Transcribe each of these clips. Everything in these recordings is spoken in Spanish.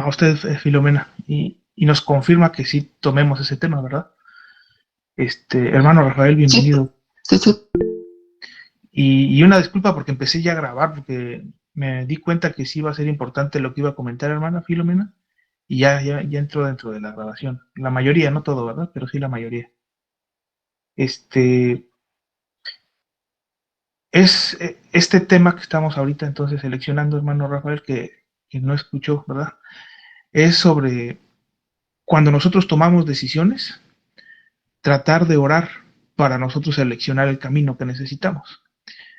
No, usted, Filomena, y nos confirma que sí tomemos ese tema, ¿verdad? Hermano Rafael, Sí, bienvenido. sí, sí. Y una disculpa porque empecé ya a grabar, porque me di cuenta que sí iba a ser importante lo que iba a comentar, hermana Filomena, y ya entró dentro de la grabación. La mayoría, no todo, ¿verdad? Pero sí la mayoría. Este, este tema que estamos ahorita entonces seleccionando, hermano Rafael, que no escuchó, ¿verdad? Es sobre cuando nosotros tomamos decisiones, tratar de orar para nosotros seleccionar el camino que necesitamos.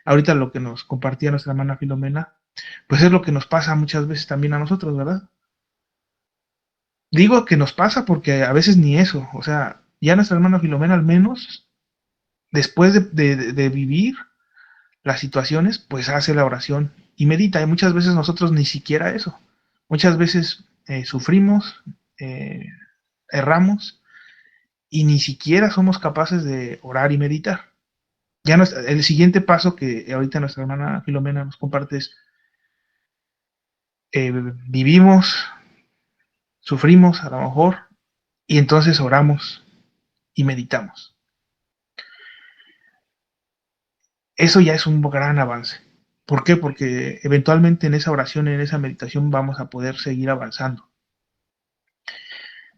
Ahorita lo que nos compartía nuestra hermana Filomena, pues es lo que nos pasa muchas veces también a nosotros, ¿verdad? Digo que nos pasa porque a veces ni eso, o sea, ya nuestra hermana Filomena al menos, después de vivir las situaciones, pues hace la oración y medita, y muchas veces nosotros ni siquiera eso. Muchas veces sufrimos, eh, erramos, y ni siquiera somos capaces de orar y meditar. Ya el siguiente paso que ahorita nuestra hermana Filomena nos comparte es, vivimos, sufrimos a lo mejor, y entonces oramos y meditamos. Eso ya es un gran avance. ¿Por qué? Porque eventualmente en esa oración, en esa meditación vamos a poder seguir avanzando.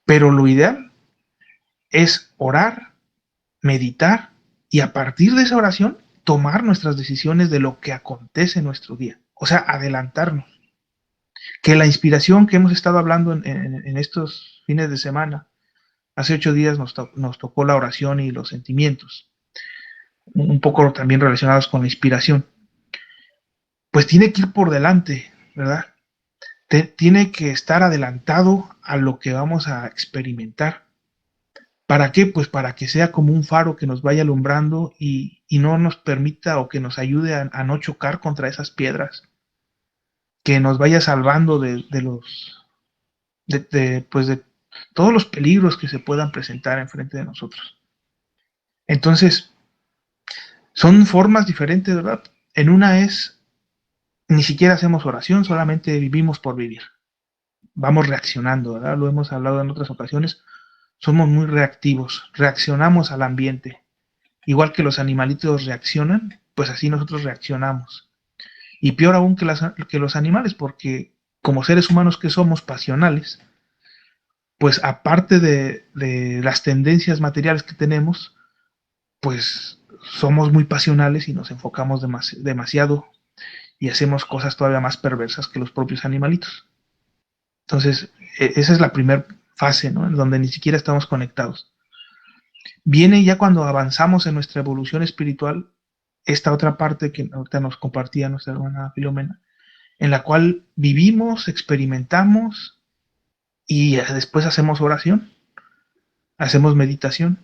Pero lo ideal es orar, meditar y a partir de esa oración tomar nuestras decisiones de lo que acontece en nuestro día. O sea, adelantarnos. Que la inspiración que hemos estado hablando en estos fines de semana, hace 8 días nos tocó la oración y los sentimientos, un poco también relacionados con la inspiración, pues tiene que ir por delante, ¿verdad? Tiene que estar adelantado a lo que vamos a experimentar. ¿Para qué? Pues para que sea como un faro que nos vaya alumbrando y no nos permita o que nos ayude a no chocar contra esas piedras, que nos vaya salvando de los pues de todos los peligros que se puedan presentar enfrente de nosotros. Entonces, son formas diferentes, ¿verdad? En una es, ni siquiera hacemos oración, solamente vivimos por vivir. Vamos reaccionando, ¿verdad? Lo hemos hablado en otras ocasiones. Somos muy reactivos, reaccionamos al ambiente. Igual que los animalitos reaccionan, pues así nosotros reaccionamos. Y peor aún que los animales, porque como seres humanos que somos pasionales, pues aparte de las tendencias materiales que tenemos, pues somos muy pasionales y nos enfocamos demasiado y hacemos cosas todavía más perversas que los propios animalitos. Entonces, esa es la primera fase, ¿no? En donde ni siquiera estamos conectados. Viene ya cuando avanzamos en nuestra evolución espiritual, esta otra parte que ahorita nos compartía nuestra hermana Filomena, en la cual vivimos, experimentamos y después hacemos oración, hacemos meditación.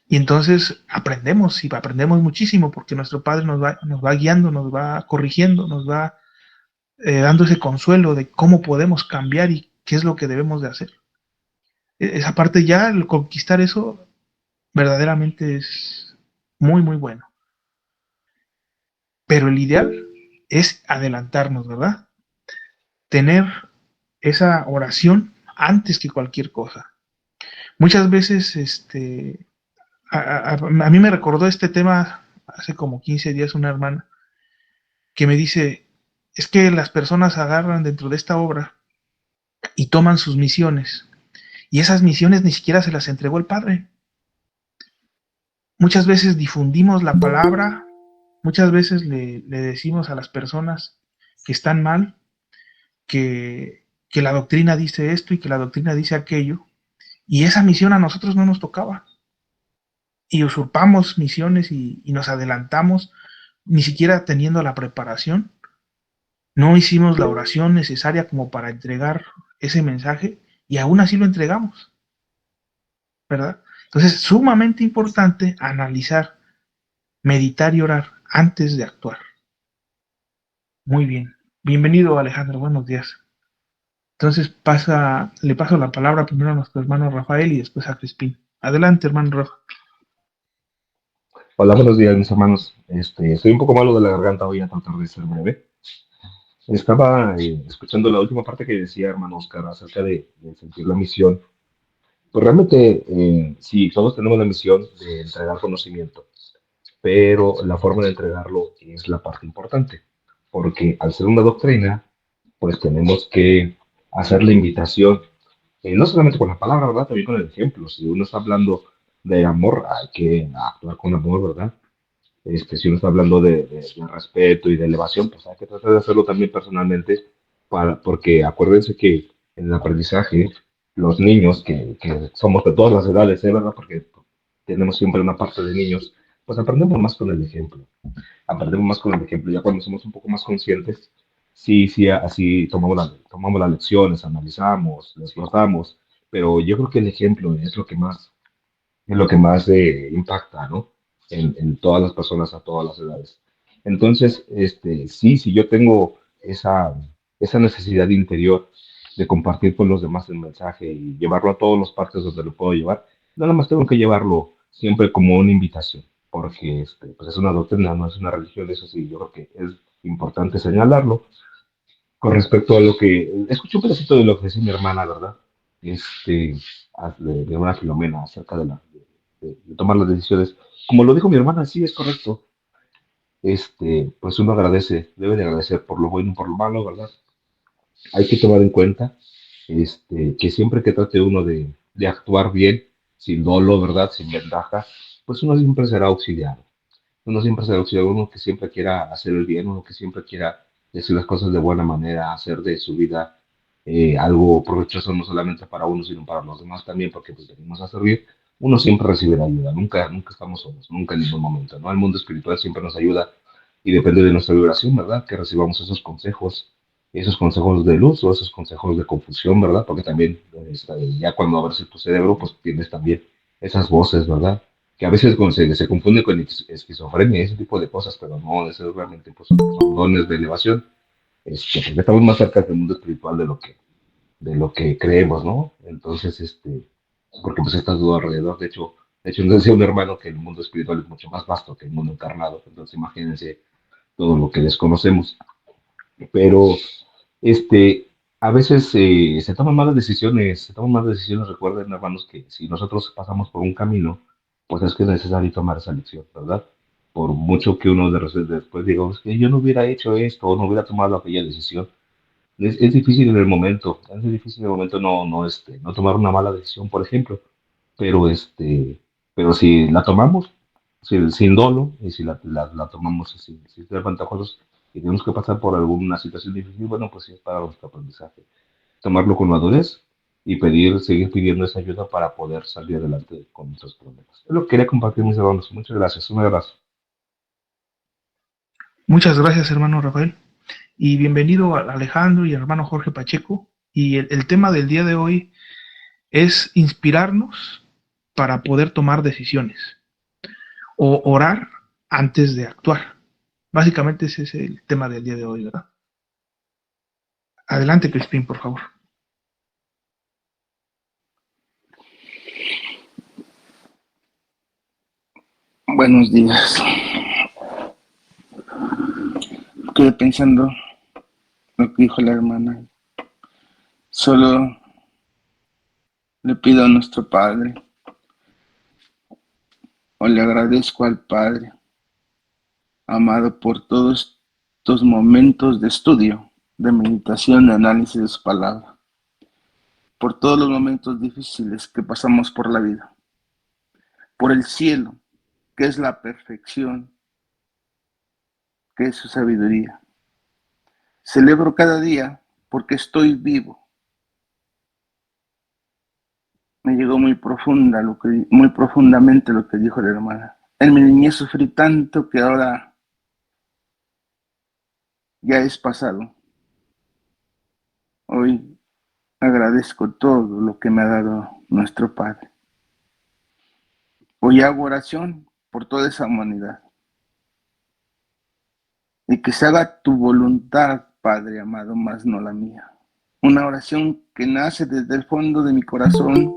Y entonces aprendemos y aprendemos muchísimo porque nuestro Padre nos va guiando, nos va corrigiendo, nos va dando ese consuelo de cómo podemos cambiar y qué es lo que debemos de hacer. Esa parte ya, el conquistar eso, verdaderamente es muy, muy bueno. Pero el ideal es adelantarnos, ¿verdad? Tener esa oración antes que cualquier cosa. Muchas veces, a mí me recordó este tema hace como 15 días una hermana que me dice, es que las personas agarran dentro de esta obra y toman sus misiones, y esas misiones ni siquiera se las entregó el Padre. Muchas veces difundimos la palabra, muchas veces le decimos a las personas que están mal, que la doctrina dice esto y que la doctrina dice aquello, y esa misión a nosotros no nos tocaba. Y usurpamos misiones y nos adelantamos, ni siquiera teniendo la preparación. No hicimos la oración necesaria como para entregar ese mensaje y aún así lo entregamos, ¿verdad? Entonces, es sumamente importante analizar, meditar y orar antes de actuar. Muy bien. Bienvenido, Alejandro. Buenos días. Entonces, le paso la palabra primero a nuestro hermano Rafael y después a Crispín. Adelante, hermano Rafa. Hola, buenos días, mis hermanos. Estoy un poco malo de la garganta, voy a tratar de ser breve. Estaba escuchando la última parte que decía hermano Oscar acerca de sentir la misión. Pues realmente, sí, todos tenemos la misión de entregar conocimiento, pero la forma de entregarlo es la parte importante, porque al ser una doctrina, pues tenemos que hacer la invitación, no solamente con la palabra, ¿verdad? También con el ejemplo. Si uno está hablando de amor, hay que actuar con amor, ¿verdad? Si uno está hablando de respeto y de elevación, pues hay que tratar de hacerlo también personalmente, porque acuérdense que en el aprendizaje, los niños, que somos de todas las edades, ¿eh? ¿Verdad? Porque tenemos siempre una parte de niños, pues aprendemos más con el ejemplo, aprendemos más con el ejemplo, ya cuando somos un poco más conscientes, sí, sí, así tomamos las lecciones, analizamos, desglosamos, pero yo creo que el ejemplo es lo que más impacta, ¿no? En todas las personas a todas las edades. Entonces, sí, si yo tengo esa necesidad interior de compartir con los demás el mensaje y llevarlo a todas las partes donde lo puedo llevar, nada más tengo que llevarlo siempre como una invitación, porque pues es una doctrina, no es una religión, eso sí, yo creo que es importante señalarlo. Con respecto a lo que, escuché un pedacito de lo que decía mi hermana, ¿verdad? Este, de una Filomena acerca de tomar las decisiones. Como lo dijo mi hermana, sí, es correcto. Pues uno agradece, debe de agradecer por lo bueno y por lo malo, ¿verdad? Hay que tomar en cuenta, que siempre que trate uno de actuar bien, sin dolo, ¿verdad? Sin ventaja, pues uno siempre será auxiliado. Uno siempre será auxiliado, uno que siempre quiera hacer el bien, uno que siempre quiera decir las cosas de buena manera, hacer de su vida algo provechoso no solamente para uno, sino para los demás también, porque pues venimos a servir. Uno siempre recibirá ayuda, nunca estamos solos, nunca en ningún momento, ¿no? El mundo espiritual siempre nos ayuda y depende de nuestra vibración, ¿verdad? Que recibamos esos consejos de luz o esos consejos de confusión, ¿verdad? Porque también, ya cuando abres tu cerebro, pues tienes también esas voces, ¿verdad? Que a veces se confunde con esquizofrenia y ese tipo de cosas, pero no, eso realmente pues, son dones de elevación, porque estamos más cerca del mundo espiritual de lo que creemos, ¿no? Entonces, porque pues está todo alrededor, de hecho, nos decía un hermano que el mundo espiritual es mucho más vasto que el mundo encarnado, entonces imagínense todo lo que desconocemos, pero este, a veces se toman malas decisiones, recuerden hermanos que si nosotros pasamos por un camino, pues es que es necesario tomar esa lección, ¿verdad? Por mucho que uno de repente después diga, es que yo no hubiera hecho esto o no hubiera tomado aquella decisión, es difícil en el momento, es difícil en el momento no tomar una mala decisión, por ejemplo, pero pero si la tomamos sin dolo y si la tomamos sin ser ventajosos y tenemos que pasar por alguna situación difícil, bueno, pues sí es para nuestro aprendizaje. Tomarlo con madurez y seguir pidiendo esa ayuda para poder salir adelante con nuestros problemas. Es lo que quería compartir, mis hermanos. Muchas gracias. Un abrazo. Muchas gracias, hermano Rafael. Y bienvenido a Alejandro y al hermano Jorge Pacheco. Y el tema del día de hoy es inspirarnos para poder tomar decisiones o orar antes de actuar. Básicamente ese es el tema del día de hoy, ¿verdad? Adelante, Crispín, por favor. Buenos días. Quedé pensando lo que dijo la hermana. Solo le pido a nuestro Padre, o le agradezco al Padre, amado, por todos estos momentos de estudio, de meditación, de análisis de su palabra, por todos los momentos difíciles que pasamos por la vida, por el cielo, que es la perfección, que es su sabiduría. Celebro cada día porque estoy vivo. Me llegó muy profundamente lo que dijo la hermana. En mi niñez sufrí tanto que ahora ya es pasado. Hoy agradezco todo lo que me ha dado nuestro Padre. Hoy hago oración por toda esa humanidad. Y que se haga tu voluntad, Padre amado, más no la mía. Una oración que nace desde el fondo de mi corazón,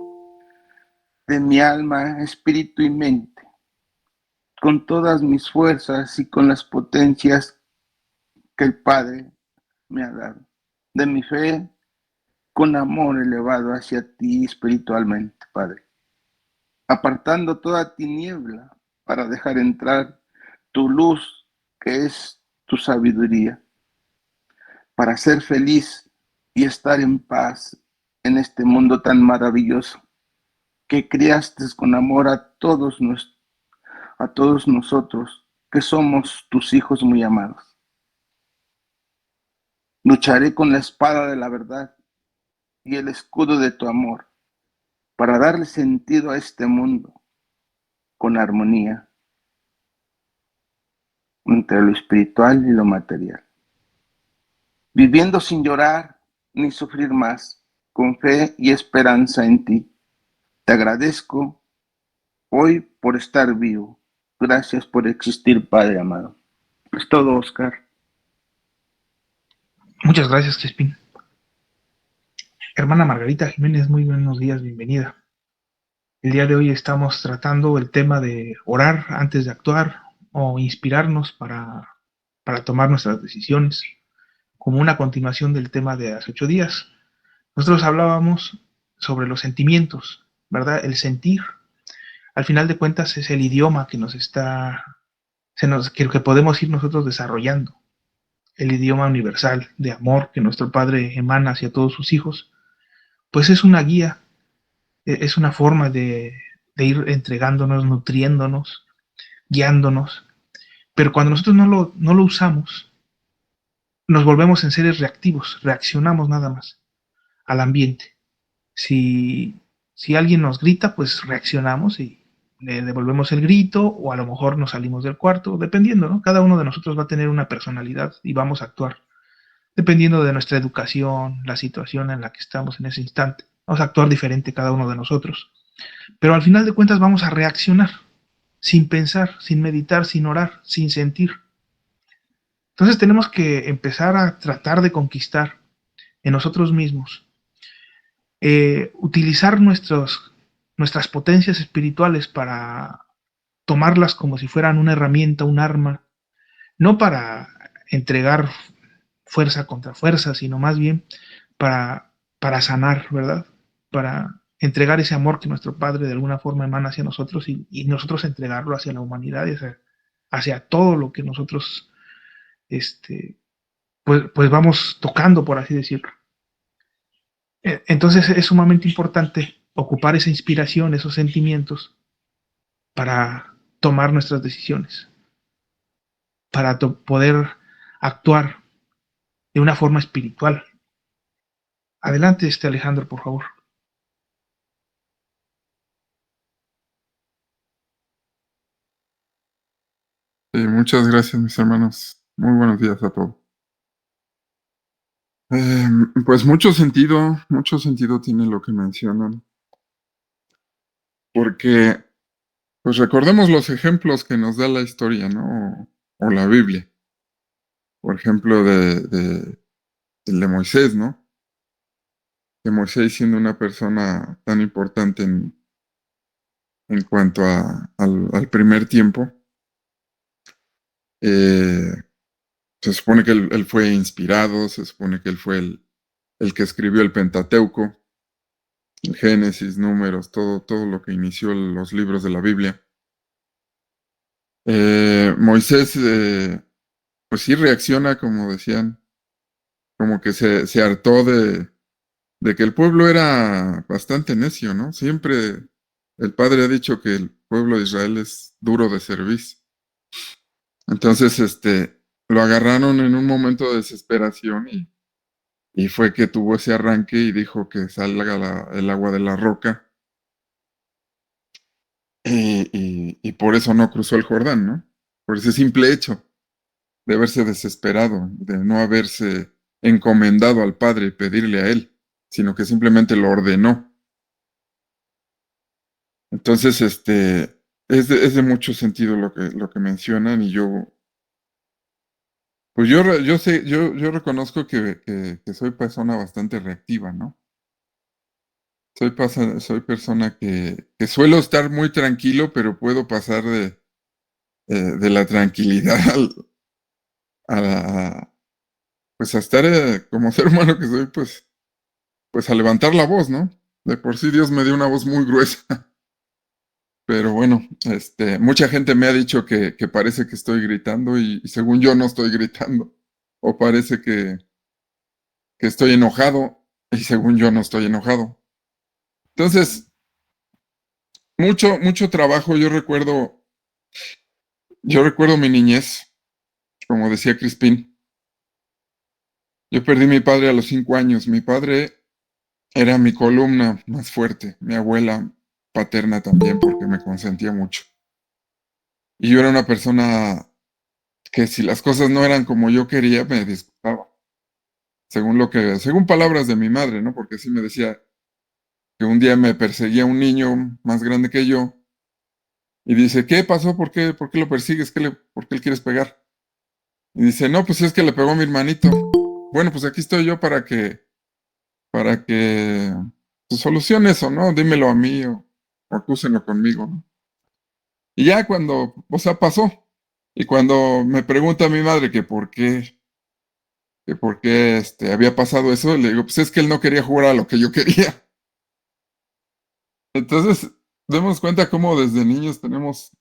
de mi alma, espíritu y mente, con todas mis fuerzas y con las potencias que el Padre me ha dado, de mi fe con amor elevado hacia ti espiritualmente, Padre, apartando toda tiniebla para dejar entrar tu luz, que es tu sabiduría, para ser feliz y estar en paz en este mundo tan maravilloso que criaste con amor a todos nosotros, que somos tus hijos muy amados. Lucharé con la espada de la verdad y el escudo de tu amor para darle sentido a este mundo con armonía entre lo espiritual y lo material, viviendo sin llorar ni sufrir más, con fe y esperanza en ti. Te agradezco hoy por estar vivo. Gracias por existir, Padre amado. Es todo, Oscar. Muchas gracias, Crispín. Hermana Margarita Jiménez, muy buenos días, bienvenida. El día de hoy estamos tratando el tema de orar antes de actuar o inspirarnos para tomar nuestras decisiones, como una continuación del tema de hace 8 días. Nosotros hablábamos sobre los sentimientos, ¿verdad? El sentir, al final de cuentas, es el idioma que que podemos ir nosotros desarrollando, el idioma universal de amor que nuestro Padre emana hacia todos sus hijos, pues es una guía, es una forma de ir entregándonos, nutriéndonos, guiándonos. Pero cuando nosotros no lo usamos, nos volvemos en seres reactivos, reaccionamos nada más al ambiente. Si, si alguien nos grita, pues reaccionamos y le devolvemos el grito o a lo mejor nos salimos del cuarto, dependiendo, ¿no? Cada uno de nosotros va a tener una personalidad y vamos a actuar dependiendo de nuestra educación, la situación en la que estamos en ese instante. Vamos a actuar diferente cada uno de nosotros. Pero al final de cuentas vamos a reaccionar sin pensar, sin meditar, sin orar, sin sentir. Entonces tenemos que empezar a tratar de conquistar en nosotros mismos, utilizar nuestras potencias espirituales para tomarlas como si fueran una herramienta, un arma, no para entregar fuerza contra fuerza, sino más bien para sanar, ¿verdad? Para entregar ese amor que nuestro Padre de alguna forma emana hacia nosotros y nosotros entregarlo hacia la humanidad y hacia todo lo que nosotros pues vamos tocando, por así decirlo. Entonces es sumamente importante ocupar esa inspiración, esos sentimientos para tomar nuestras decisiones, para poder actuar de una forma espiritual. Adelante, Alejandro, por favor. Muchas gracias, mis hermanos. Muy buenos días a todos. Pues mucho sentido tiene lo que mencionan. Porque, pues recordemos los ejemplos que nos da la historia, ¿no? O la Biblia. Por ejemplo, el de Moisés, ¿no? Que Moisés, siendo una persona tan importante en cuanto al primer tiempo, se supone que él fue inspirado, se supone que él fue el que escribió el Pentateuco, el Génesis, Números, todo lo que inició los libros de la Biblia. Moisés, pues sí reacciona, como decían, como que se hartó de que el pueblo era bastante necio, ¿no? Siempre el padre ha dicho que el pueblo de Israel es duro de cerviz. Entonces, lo agarraron en un momento de desesperación y fue que tuvo ese arranque y dijo que salga el agua de la roca. Y por eso no cruzó el Jordán, ¿no? Por ese simple hecho de haberse desesperado, de no haberse encomendado al Padre y pedirle a Él, sino que simplemente lo ordenó. Entonces, es de mucho sentido lo que mencionan y pues yo reconozco que soy persona bastante reactiva, ¿no? Soy persona que suelo estar muy tranquilo, pero puedo pasar de la tranquilidad a pues a estar como ser humano que soy, pues a levantar la voz, ¿no? De por sí Dios me dio una voz muy gruesa. Pero bueno, mucha gente me ha dicho que parece que estoy gritando y según yo no estoy gritando. O parece que estoy enojado y según yo no estoy enojado. Entonces, mucho trabajo. Yo recuerdo mi niñez, como decía Crispín. Yo perdí a mi padre a los 5 años. Mi padre era mi columna más fuerte, mi abuela paterna también, porque me consentía mucho. Y yo era una persona que si las cosas no eran como yo quería, me disgustaba. Según palabras de mi madre, ¿no? Porque sí me decía que un día me perseguía un niño más grande que yo y dice, ¿qué pasó? ¿Por qué lo persigues? ¿Por qué le quieres pegar? Y dice, no, pues es que le pegó a mi hermanito. Bueno, pues aquí estoy yo para que pues, solucione eso, ¿no? Dímelo a mí o acúsenlo conmigo, ¿no? Y ya cuando, o sea, pasó. Y cuando me pregunta mi madre que por qué había pasado eso, le digo, pues es que él no quería jugar a lo que yo quería. Entonces, demos cuenta cómo desde niños tenemos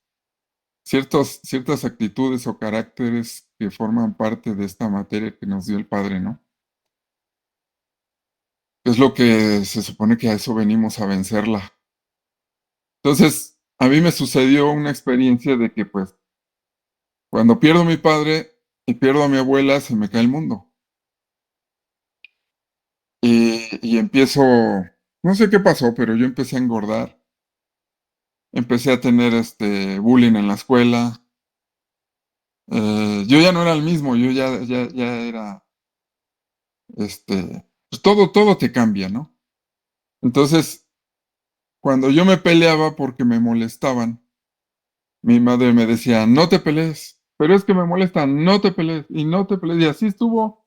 ciertas actitudes o caracteres que forman parte de esta materia que nos dio el Padre, ¿no? Es lo que se supone que a eso venimos a vencerla. Entonces, a mí me sucedió una experiencia de que, pues, cuando pierdo a mi padre y pierdo a mi abuela, se me cae el mundo. Y empiezo, no sé qué pasó, pero yo empecé a engordar. Empecé a tener bullying en la escuela. Yo ya no era el mismo, yo ya era, pues todo te cambia, ¿no? Entonces, cuando yo me peleaba porque me molestaban, mi madre me decía, no te pelees, pero es que me molestan, no te pelees, y no te pelees, y así estuvo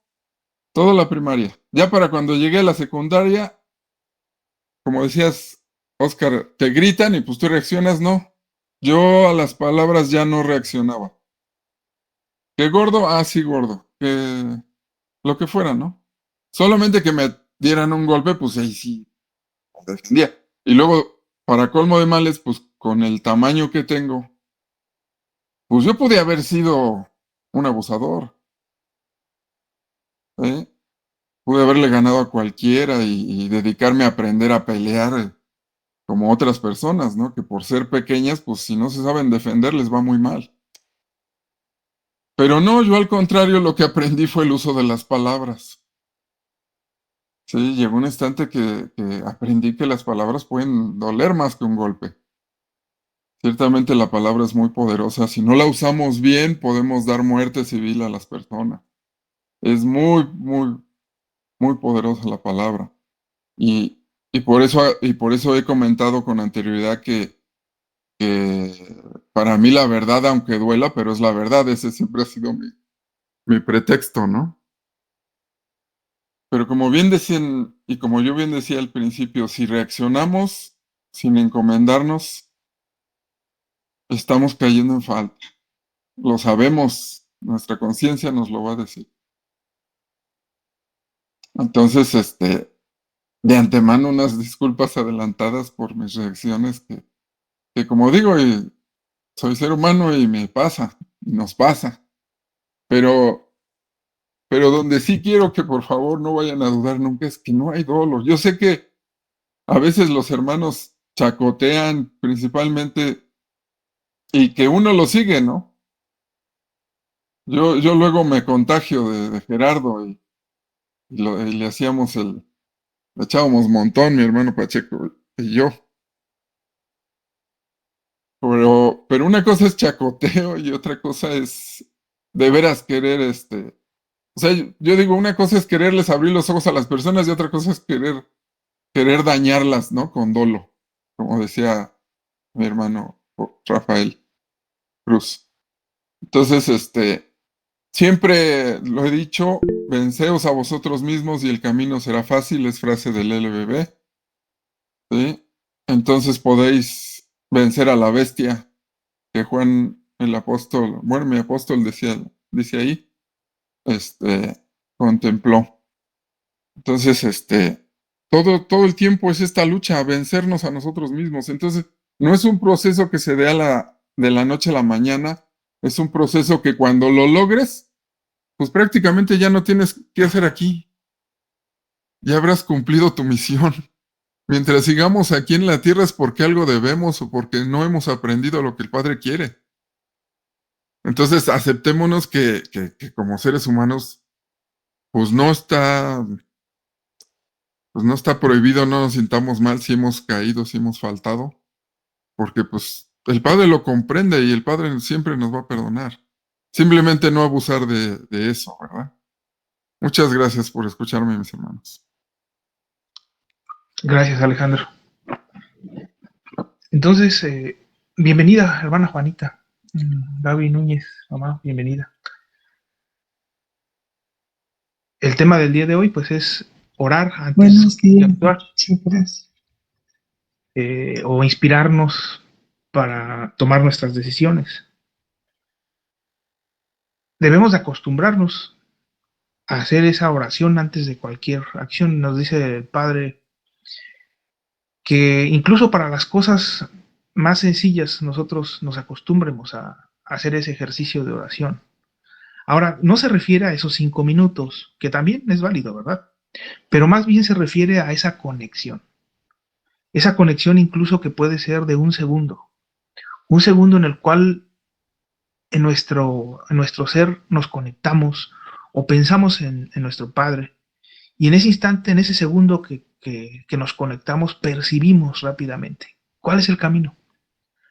toda la primaria. Ya para cuando llegué a la secundaria, como decías, Oscar, te gritan y pues tú reaccionas, no. Yo a las palabras ya no reaccionaba. ¿Qué gordo? Ah, sí, gordo. Que lo que fuera, ¿no? Solamente que me dieran un golpe, pues ahí sí me defendía. Y luego, para colmo de males, pues con el tamaño que tengo, pues yo podía haber sido un abusador, ¿eh? Pude haberle ganado a cualquiera y dedicarme a aprender a pelear como otras personas, ¿no? Que por ser pequeñas, pues si no se saben defender, les va muy mal. Pero no, yo al contrario, lo que aprendí fue el uso de las palabras. Sí, llegó un instante que aprendí que las palabras pueden doler más que un golpe. Ciertamente la palabra es muy poderosa. Si no la usamos bien, podemos dar muerte civil a las personas. Es muy poderosa la palabra. Y, y por eso he comentado con anterioridad que para mí la verdad, aunque duela, pero es la verdad. Ese siempre ha sido mi pretexto, ¿no? Pero como bien decían, y como yo bien decía al principio, si reaccionamos sin encomendarnos, estamos cayendo en falta. Lo sabemos, nuestra conciencia nos lo va a decir. Entonces, de antemano unas disculpas adelantadas por mis reacciones que como digo, soy ser humano y me pasa, y nos pasa. Pero, pero donde sí quiero que por favor no vayan a dudar nunca es que no hay dolo. Yo sé que a veces los hermanos chacotean principalmente y que uno lo sigue, ¿no? Yo luego me contagio de Gerardo y le hacíamos le echábamos montón, mi hermano Pacheco y yo. Pero una cosa es chacoteo y otra cosa es de veras querer, o sea, yo digo, una cosa es quererles abrir los ojos a las personas y otra cosa es querer dañarlas, ¿no? Con dolo, como decía mi hermano Rafael Cruz. Entonces, siempre lo he dicho, venceos a vosotros mismos y el camino será fácil, es frase del LBB, ¿sí? Entonces podéis vencer a la bestia que Juan el apóstol, bueno, mi apóstol dice ahí, contempló. Entonces, todo el tiempo es esta lucha a vencernos a nosotros mismos. Entonces, no es un proceso que se dé de la noche a la mañana, es un proceso que cuando lo logres, pues prácticamente ya no tienes que hacer aquí. Ya habrás cumplido tu misión. Mientras sigamos aquí en la tierra es porque algo debemos o porque no hemos aprendido lo que el Padre quiere. Entonces, aceptémonos que como seres humanos, pues no está, pues no está prohibido, no nos sintamos mal si hemos caído, si hemos faltado, porque pues el Padre lo comprende y el Padre siempre nos va a perdonar. Simplemente no abusar de eso, ¿verdad? Muchas gracias por escucharme, mis hermanos. Gracias, Alejandro. Entonces, bienvenida, hermana Juanita. Gaby Núñez, mamá, bienvenida. El tema del día de hoy, pues, es orar antes Buenos de días, actuar, chicas. o inspirarnos para tomar nuestras decisiones. Debemos de acostumbrarnos a hacer esa oración antes de cualquier acción. Nos dice el Padre que incluso para las cosas más sencillas nosotros nos acostumbremos a hacer ese ejercicio de oración. Ahora, no se refiere a esos 5 minutos, que también es válido, ¿verdad? Pero más bien se refiere a esa conexión. Esa conexión incluso que puede ser de un segundo. Un segundo en el cual en nuestro ser nos conectamos o pensamos en nuestro Padre. Y en ese instante, en ese segundo que nos conectamos, percibimos rápidamente cuál es el camino.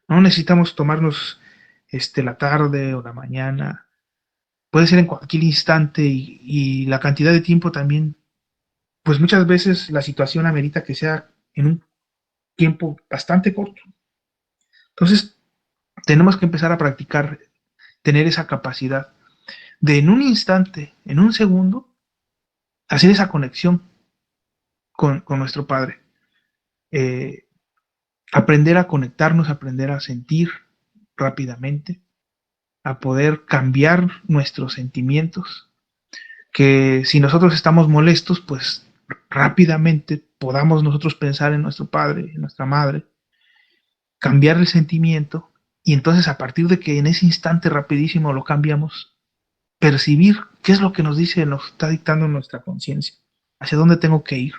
No necesitamos tomarnos la tarde o la mañana. Puede ser en cualquier instante y la cantidad de tiempo también, pues muchas veces la situación amerita que sea en un tiempo bastante corto. Entonces, tenemos que empezar a practicar, tener esa capacidad de en un instante, en un segundo, hacer esa conexión con nuestro Padre. Eh, Aprender a conectarnos, aprender a sentir rápidamente, a poder cambiar nuestros sentimientos, que si nosotros estamos molestos, pues rápidamente podamos nosotros pensar en nuestro padre, en nuestra madre, cambiar el sentimiento y entonces a partir de que en ese instante rapidísimo lo cambiamos, percibir qué es lo que nos dice, nos está dictando nuestra conciencia, hacia dónde tengo que ir,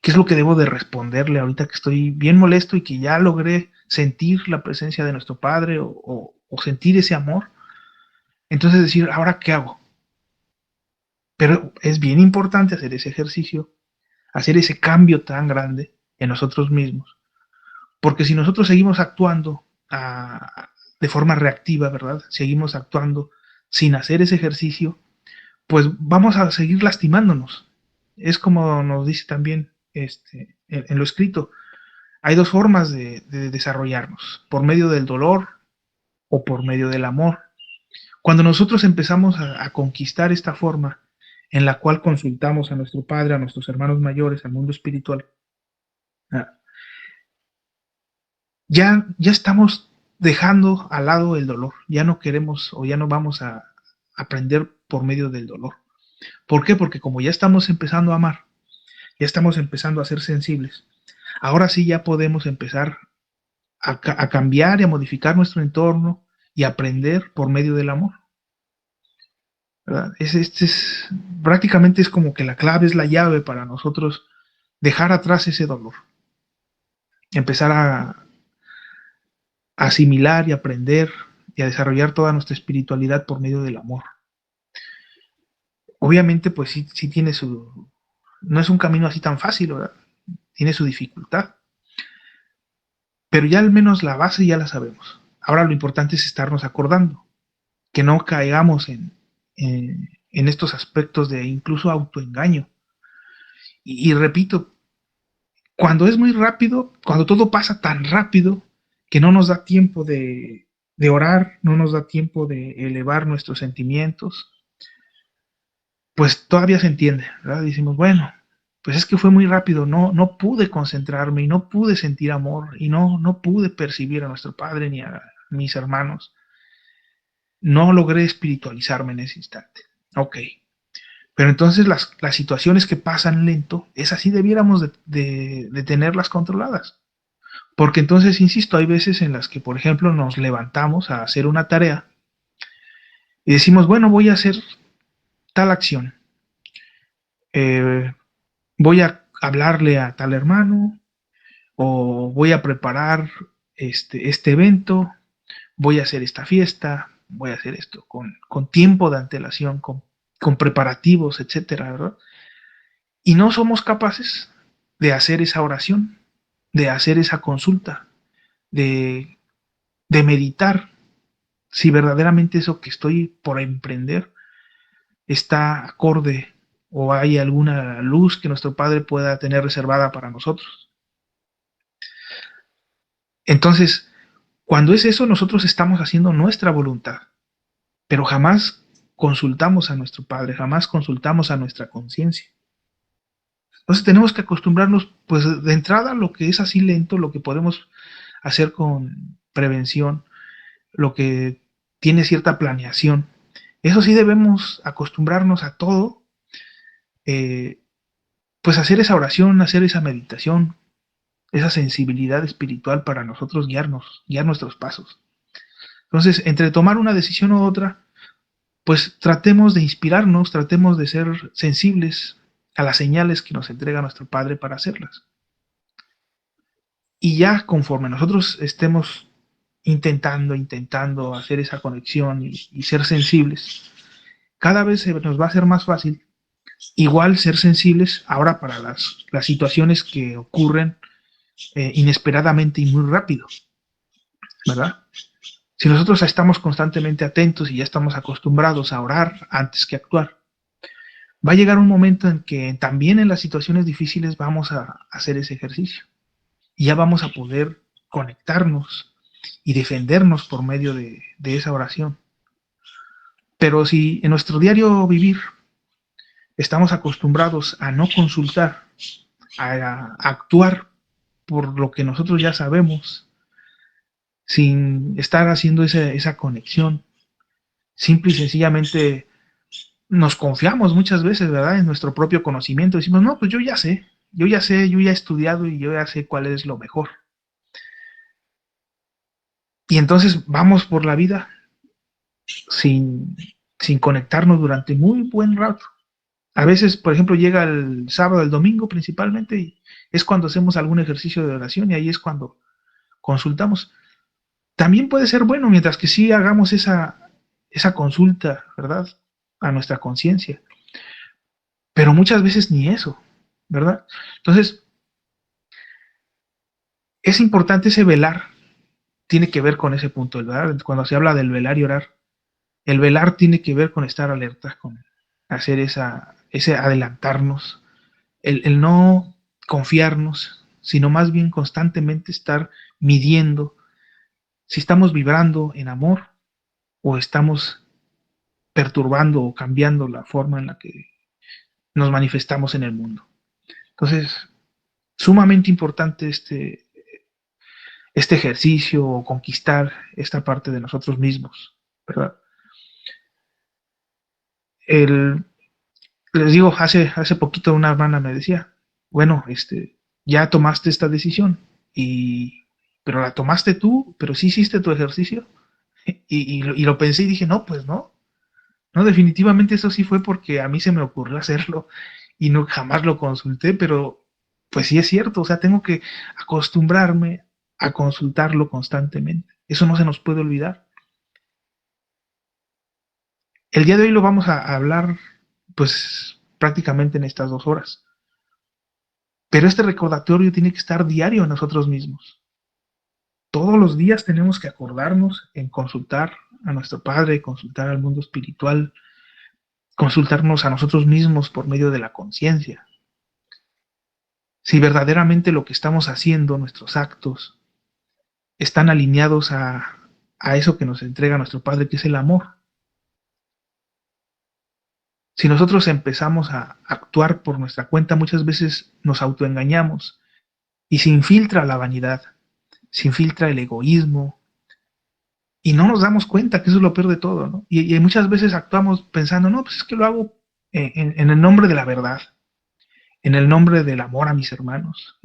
qué es lo que debo de responderle ahorita que estoy bien molesto y que ya logré sentir la presencia de nuestro padre o sentir ese amor. Entonces decir, ¿ahora qué hago? Pero es bien importante hacer ese ejercicio, hacer ese cambio tan grande en nosotros mismos, porque si nosotros seguimos actuando de forma reactiva, ¿verdad? Seguimos actuando sin hacer ese ejercicio, pues vamos a seguir lastimándonos. Es como nos dice también en lo escrito, hay dos formas de desarrollarnos, por medio del dolor o por medio del amor. Cuando nosotros empezamos a conquistar esta forma en la cual consultamos a nuestro Padre, a nuestros hermanos mayores, al mundo espiritual, ya estamos dejando al lado el dolor, ya no queremos o ya no vamos a aprender por medio del dolor. ¿Por qué? Porque como ya estamos empezando a amar, ya estamos empezando a ser sensibles, ahora sí ya podemos empezar a cambiar y a modificar nuestro entorno y aprender por medio del amor. ¿Verdad? Prácticamente es como que la clave, es la llave para nosotros dejar atrás ese dolor, empezar a asimilar y aprender y a desarrollar toda nuestra espiritualidad por medio del amor. Obviamente, pues sí tiene no es un camino así tan fácil, ¿verdad? Tiene su dificultad, pero ya al menos la base ya la sabemos. Ahora lo importante es estarnos acordando, que no caigamos en estos aspectos de incluso autoengaño. Y repito, cuando es muy rápido, cuando todo pasa tan rápido que no nos da tiempo de orar, no nos da tiempo de elevar nuestros sentimientos, pues todavía se entiende, ¿verdad? Decimos, bueno, pues es que fue muy rápido, no pude concentrarme y no pude sentir amor y no pude percibir a nuestro Padre ni a mis hermanos. No logré espiritualizarme en ese instante. Ok, Pero entonces las situaciones que pasan lento, es así debiéramos de tenerlas controladas. Porque entonces, insisto, hay veces en las que, por ejemplo, nos levantamos a hacer una tarea y decimos, bueno, voy a hacer tal acción. Voy a hablarle a tal hermano o voy a preparar este evento, voy a hacer esta fiesta, voy a hacer esto con tiempo de antelación, con preparativos, etcétera, ¿verdad? Y no somos capaces de hacer esa oración, de hacer esa consulta, de, de meditar si verdaderamente eso que estoy por emprender está acorde o hay alguna luz que nuestro Padre pueda tener reservada para nosotros. Entonces, cuando es eso, nosotros estamos haciendo nuestra voluntad, pero jamás consultamos a nuestro Padre, jamás consultamos a nuestra conciencia. Entonces tenemos que acostumbrarnos, pues de entrada, lo que es así lento, lo que podemos hacer con prevención, lo que tiene cierta planeación. Eso sí debemos acostumbrarnos a todo, eh, pues hacer esa oración, hacer esa meditación, esa sensibilidad espiritual para nosotros guiarnos, guiar nuestros pasos. Entonces, entre tomar una decisión u otra, pues tratemos de inspirarnos, tratemos de ser sensibles a las señales que nos entrega nuestro Padre para hacerlas. Y ya conforme nosotros estemos intentando hacer esa conexión y ser sensibles, cada vez se nos va a hacer más fácil igual ser sensibles ahora para las situaciones que ocurren inesperadamente y muy rápido, ¿verdad? Si nosotros estamos constantemente atentos y ya estamos acostumbrados a orar antes que actuar, va a llegar un momento en que también en las situaciones difíciles vamos a hacer ese ejercicio y ya vamos a poder conectarnos y defendernos por medio de esa oración. Pero si en nuestro diario vivir estamos acostumbrados a no consultar, a actuar por lo que nosotros ya sabemos, sin estar haciendo esa conexión, simple y sencillamente nos confiamos muchas veces, ¿verdad? En nuestro propio conocimiento. Decimos, no, pues yo ya sé, yo ya sé, yo ya he estudiado y yo ya sé cuál es lo mejor. Y entonces vamos por la vida sin, sin conectarnos durante muy buen rato. A veces, por ejemplo, llega el sábado, el domingo principalmente, y es cuando hacemos algún ejercicio de oración y ahí es cuando consultamos. También puede ser bueno, mientras que sí hagamos esa consulta, ¿verdad? A nuestra conciencia. Pero muchas veces ni eso, ¿verdad? Entonces, es importante ese velar, tiene que ver con ese punto, ¿verdad? Cuando se habla del velar y orar, el velar tiene que ver con estar alerta, con hacer ese adelantarnos, el no confiarnos, sino más bien constantemente estar midiendo si estamos vibrando en amor o estamos perturbando o cambiando la forma en la que nos manifestamos en el mundo. Entonces, sumamente importante este ejercicio o conquistar esta parte de nosotros mismos, ¿verdad? El, les digo, hace poquito una hermana me decía, bueno, ya tomaste esta decisión, pero la tomaste tú, pero sí hiciste tu ejercicio. Y lo pensé y dije, no, pues no, definitivamente eso sí fue porque a mí se me ocurrió hacerlo y no jamás lo consulté, pero pues sí es cierto, o sea, tengo que acostumbrarme a consultarlo constantemente. Eso no se nos puede olvidar. El día de hoy lo vamos a hablar, pues prácticamente en estas 2 horas. Pero este recordatorio tiene que estar diario en nosotros mismos. Todos los días tenemos que acordarnos en consultar a nuestro Padre, consultar al mundo espiritual, consultarnos a nosotros mismos por medio de la conciencia. Si verdaderamente lo que estamos haciendo, nuestros actos, están alineados a eso que nos entrega nuestro Padre, que es el amor. Si nosotros empezamos a actuar por nuestra cuenta, muchas veces nos autoengañamos y se infiltra la vanidad, se infiltra el egoísmo y no nos damos cuenta que eso es lo peor de todo, ¿no? Y muchas veces actuamos pensando, no, pues es que lo hago en el nombre de la verdad, en el nombre del amor a mis hermanos.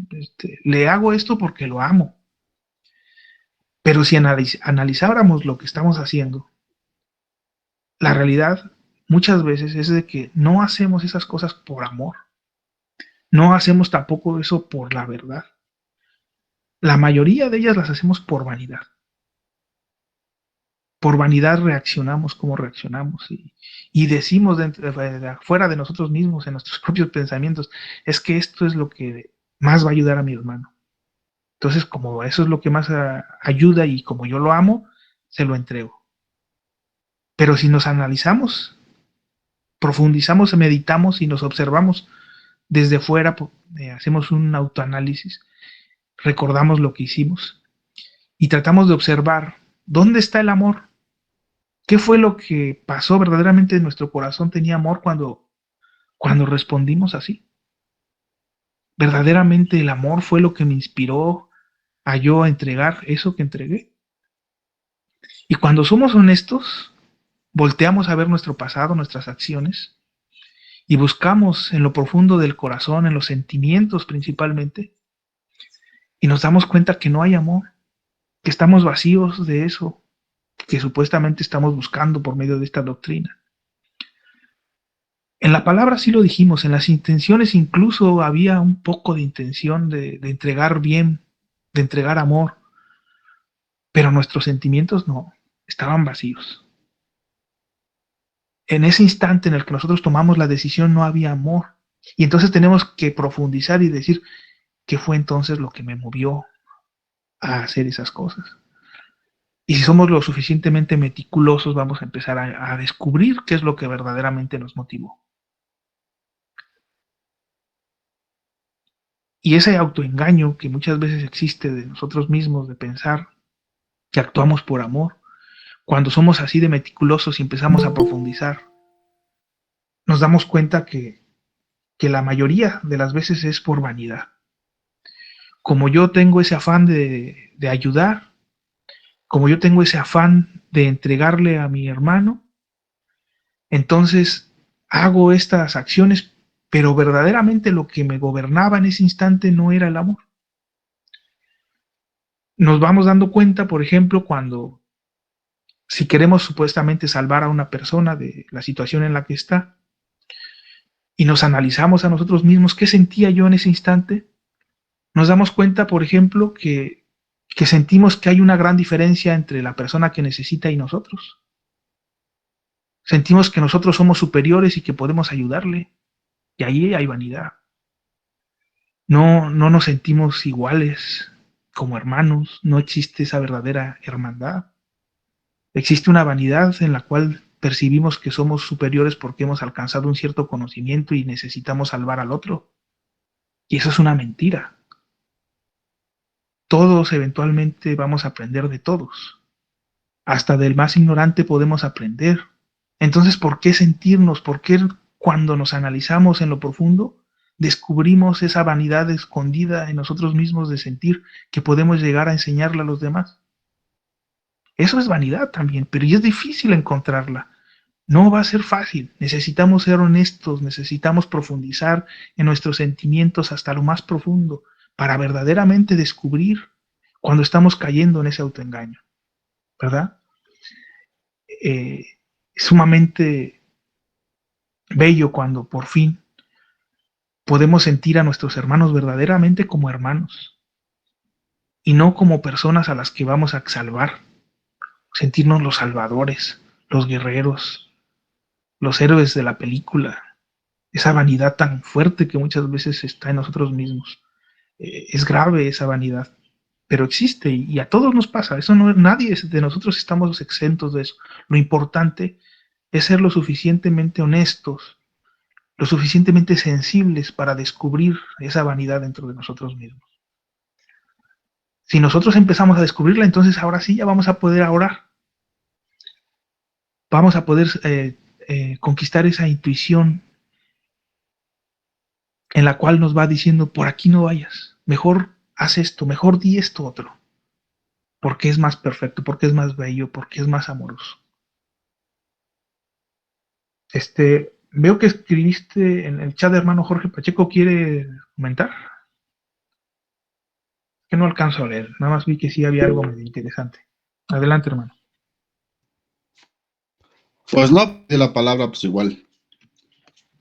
Le hago esto porque lo amo. Pero si analizáramos lo que estamos haciendo, la realidad muchas veces es de que no hacemos esas cosas por amor. No hacemos tampoco eso por la verdad. La mayoría de ellas las hacemos por vanidad. Por vanidad reaccionamos como reaccionamos y decimos de afuera de nosotros mismos, en nuestros propios pensamientos, es que esto es lo que más va a ayudar a mi hermano. Entonces, como eso es lo que más ayuda y como yo lo amo, se lo entrego. Pero si nos analizamos, profundizamos, meditamos y nos observamos desde fuera, hacemos un autoanálisis, recordamos lo que hicimos y tratamos de observar dónde está el amor. ¿Qué fue lo que pasó verdaderamente en nuestro corazón? ¿Tenía amor cuando respondimos así? ¿Verdaderamente el amor fue lo que me inspiró a yo a entregar eso que entregué? Y cuando somos honestos, volteamos a ver nuestro pasado, nuestras acciones, y buscamos en lo profundo del corazón, en los sentimientos principalmente, y nos damos cuenta que no hay amor, que estamos vacíos de eso que supuestamente estamos buscando por medio de esta doctrina. En la palabra sí lo dijimos, en las intenciones incluso había un poco de intención de entregar bien, de entregar amor, pero nuestros sentimientos no, estaban vacíos. En ese instante en el que nosotros tomamos la decisión no había amor. Y entonces tenemos que profundizar y decir qué fue entonces lo que me movió a hacer esas cosas. Y si somos lo suficientemente meticulosos, vamos a empezar a descubrir qué es lo que verdaderamente nos motivó. Y ese autoengaño que muchas veces existe de nosotros mismos, de pensar que actuamos por amor, cuando somos así de meticulosos y empezamos a profundizar, nos damos cuenta que la mayoría de las veces es por vanidad. Como yo tengo ese afán de ayudar, como yo tengo ese afán de entregarle a mi hermano, entonces hago estas acciones, pero verdaderamente lo que me gobernaba en ese instante no era el amor. Nos vamos dando cuenta, por ejemplo, cuando si queremos supuestamente salvar a una persona de la situación en la que está y nos analizamos a nosotros mismos qué sentía yo en ese instante, nos damos cuenta, por ejemplo, que sentimos que hay una gran diferencia entre la persona que necesita y nosotros. Sentimos que nosotros somos superiores y que podemos ayudarle. Y ahí hay vanidad. No nos sentimos iguales como hermanos. No existe esa verdadera hermandad. Existe una vanidad en la cual percibimos que somos superiores porque hemos alcanzado un cierto conocimiento y necesitamos salvar al otro. Y eso es una mentira. Todos eventualmente vamos a aprender de todos. Hasta del más ignorante podemos aprender. Entonces, ¿por qué sentirnos? ¿Por qué cuando nos analizamos en lo profundo descubrimos esa vanidad escondida en nosotros mismos de sentir que podemos llegar a enseñarle a los demás? Eso es vanidad también, pero ya es difícil encontrarla. No va a ser fácil. Necesitamos ser honestos, necesitamos profundizar en nuestros sentimientos hasta lo más profundo para verdaderamente descubrir cuando estamos cayendo en ese autoengaño, ¿verdad? Es sumamente bello cuando por fin podemos sentir a nuestros hermanos verdaderamente como hermanos y no como personas a las que vamos a salvar, sentirnos los salvadores, los guerreros, los héroes de la película, esa vanidad tan fuerte que muchas veces está en nosotros mismos. Es grave esa vanidad, pero existe y a todos nos pasa. Eso no, nadie de nosotros estamos exentos de eso. Lo importante es ser lo suficientemente honestos, lo suficientemente sensibles para descubrir esa vanidad dentro de nosotros mismos. Si nosotros empezamos a descubrirla, entonces ahora sí ya vamos a poder orar. Vamos a poder conquistar esa intuición en la cual nos va diciendo, por aquí no vayas, mejor haz esto, mejor di esto otro, porque es más perfecto, porque es más bello, porque es más amoroso. Veo que escribiste en el chat, hermano Jorge Pacheco, ¿quiere comentar? Que no alcanzo a leer, nada más vi que sí había algo medio interesante. Adelante, hermano. Pues no, de la palabra, pues igual.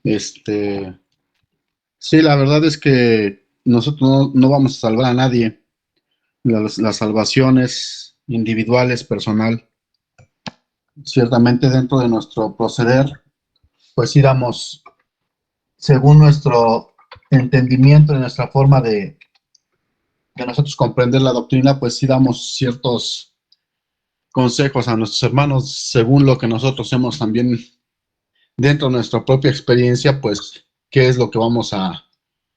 Sí, la verdad es que nosotros no vamos a salvar a nadie. La salvación es individual, es personal. Ciertamente dentro de nuestro proceder, pues íbamos según nuestro entendimiento y nuestra forma de nosotros comprender la doctrina, pues sí damos ciertos consejos a nuestros hermanos según lo que nosotros hemos también dentro de nuestra propia experiencia, pues qué es lo que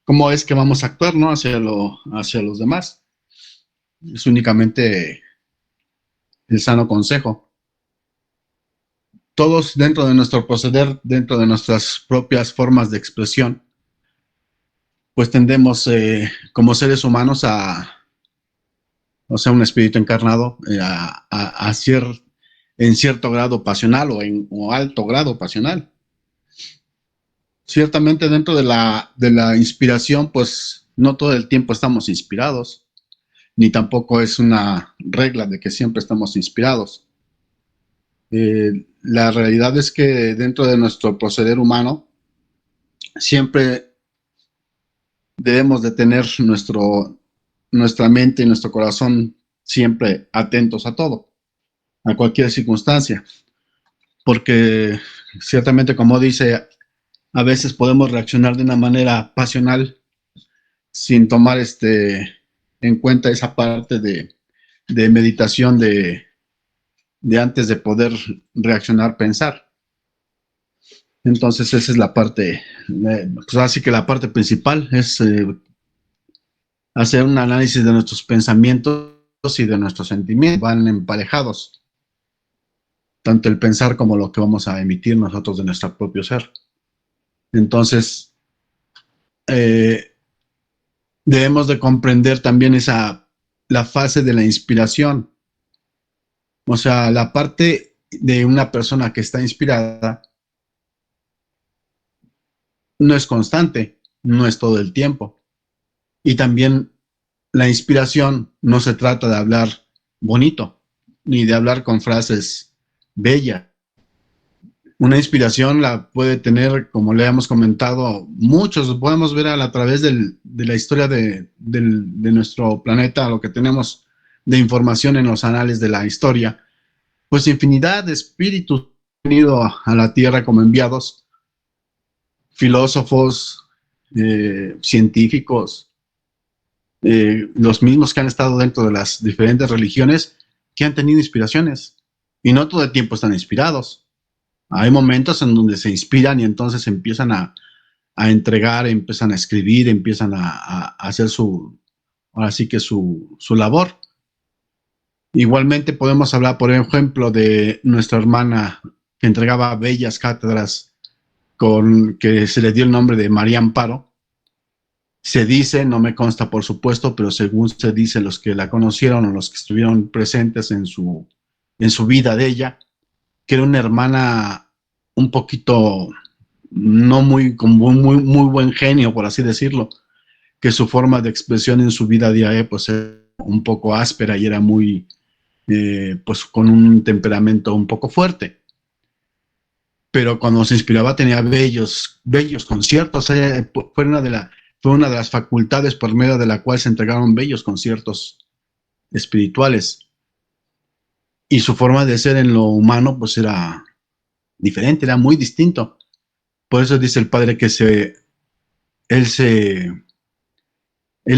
cómo es que vamos a actuar, ¿no? Hacia los demás. Es únicamente el sano consejo. Todos dentro de nuestro proceder, dentro de nuestras propias formas de expresión, pues tendemos como seres humanos o sea, un espíritu encarnado, a ser en cierto grado pasional o alto grado pasional. Ciertamente dentro de la inspiración, pues no todo el tiempo estamos inspirados, ni tampoco es una regla de que siempre estamos inspirados. La realidad es que dentro de nuestro proceder humano, siempre debemos de tener nuestra mente y nuestro corazón siempre atentos a todo, a cualquier circunstancia, porque ciertamente, como dice, a veces podemos reaccionar de una manera pasional sin tomar en cuenta esa parte de meditación de antes de poder reaccionar, pensar. Entonces esa es la parte, pues así que la parte principal es hacer un análisis de nuestros pensamientos y de nuestros sentimientos. Van emparejados, tanto el pensar como lo que vamos a emitir nosotros de nuestro propio ser. Entonces, debemos de comprender también la fase de la inspiración. O sea, la parte de una persona que está inspirada no es constante, no es todo el tiempo. Y también la inspiración no se trata de hablar bonito, ni de hablar con frases bellas. Una inspiración la puede tener, como le hemos comentado, muchos. Podemos ver a través de la historia de nuestro planeta, lo que tenemos de información en los anales de la historia, pues infinidad de espíritus han venido a la Tierra como enviados, filósofos, científicos, los mismos que han estado dentro de las diferentes religiones, que han tenido inspiraciones. Y no todo el tiempo están inspirados. Hay momentos en donde se inspiran y entonces empiezan a entregar, empiezan a escribir, empiezan a hacer ahora sí que su labor. Igualmente podemos hablar, por ejemplo, de nuestra hermana que entregaba bellas cátedras que se le dio el nombre de María Amparo. Se dice, no me consta por supuesto, pero según se dice, los que la conocieron o los que estuvieron presentes en su vida de ella, que era una hermana un poquito, no muy, con muy buen genio, por así decirlo, que su forma de expresión en su vida diaria pues era un poco áspera y era muy, pues con un temperamento un poco fuerte. Pero cuando se inspiraba tenía bellos conciertos. Fue una de las facultades por medio de la cual se entregaron bellos conciertos espirituales. Y su forma de ser en lo humano pues era diferente, era muy distinto. Por eso dice el padre que él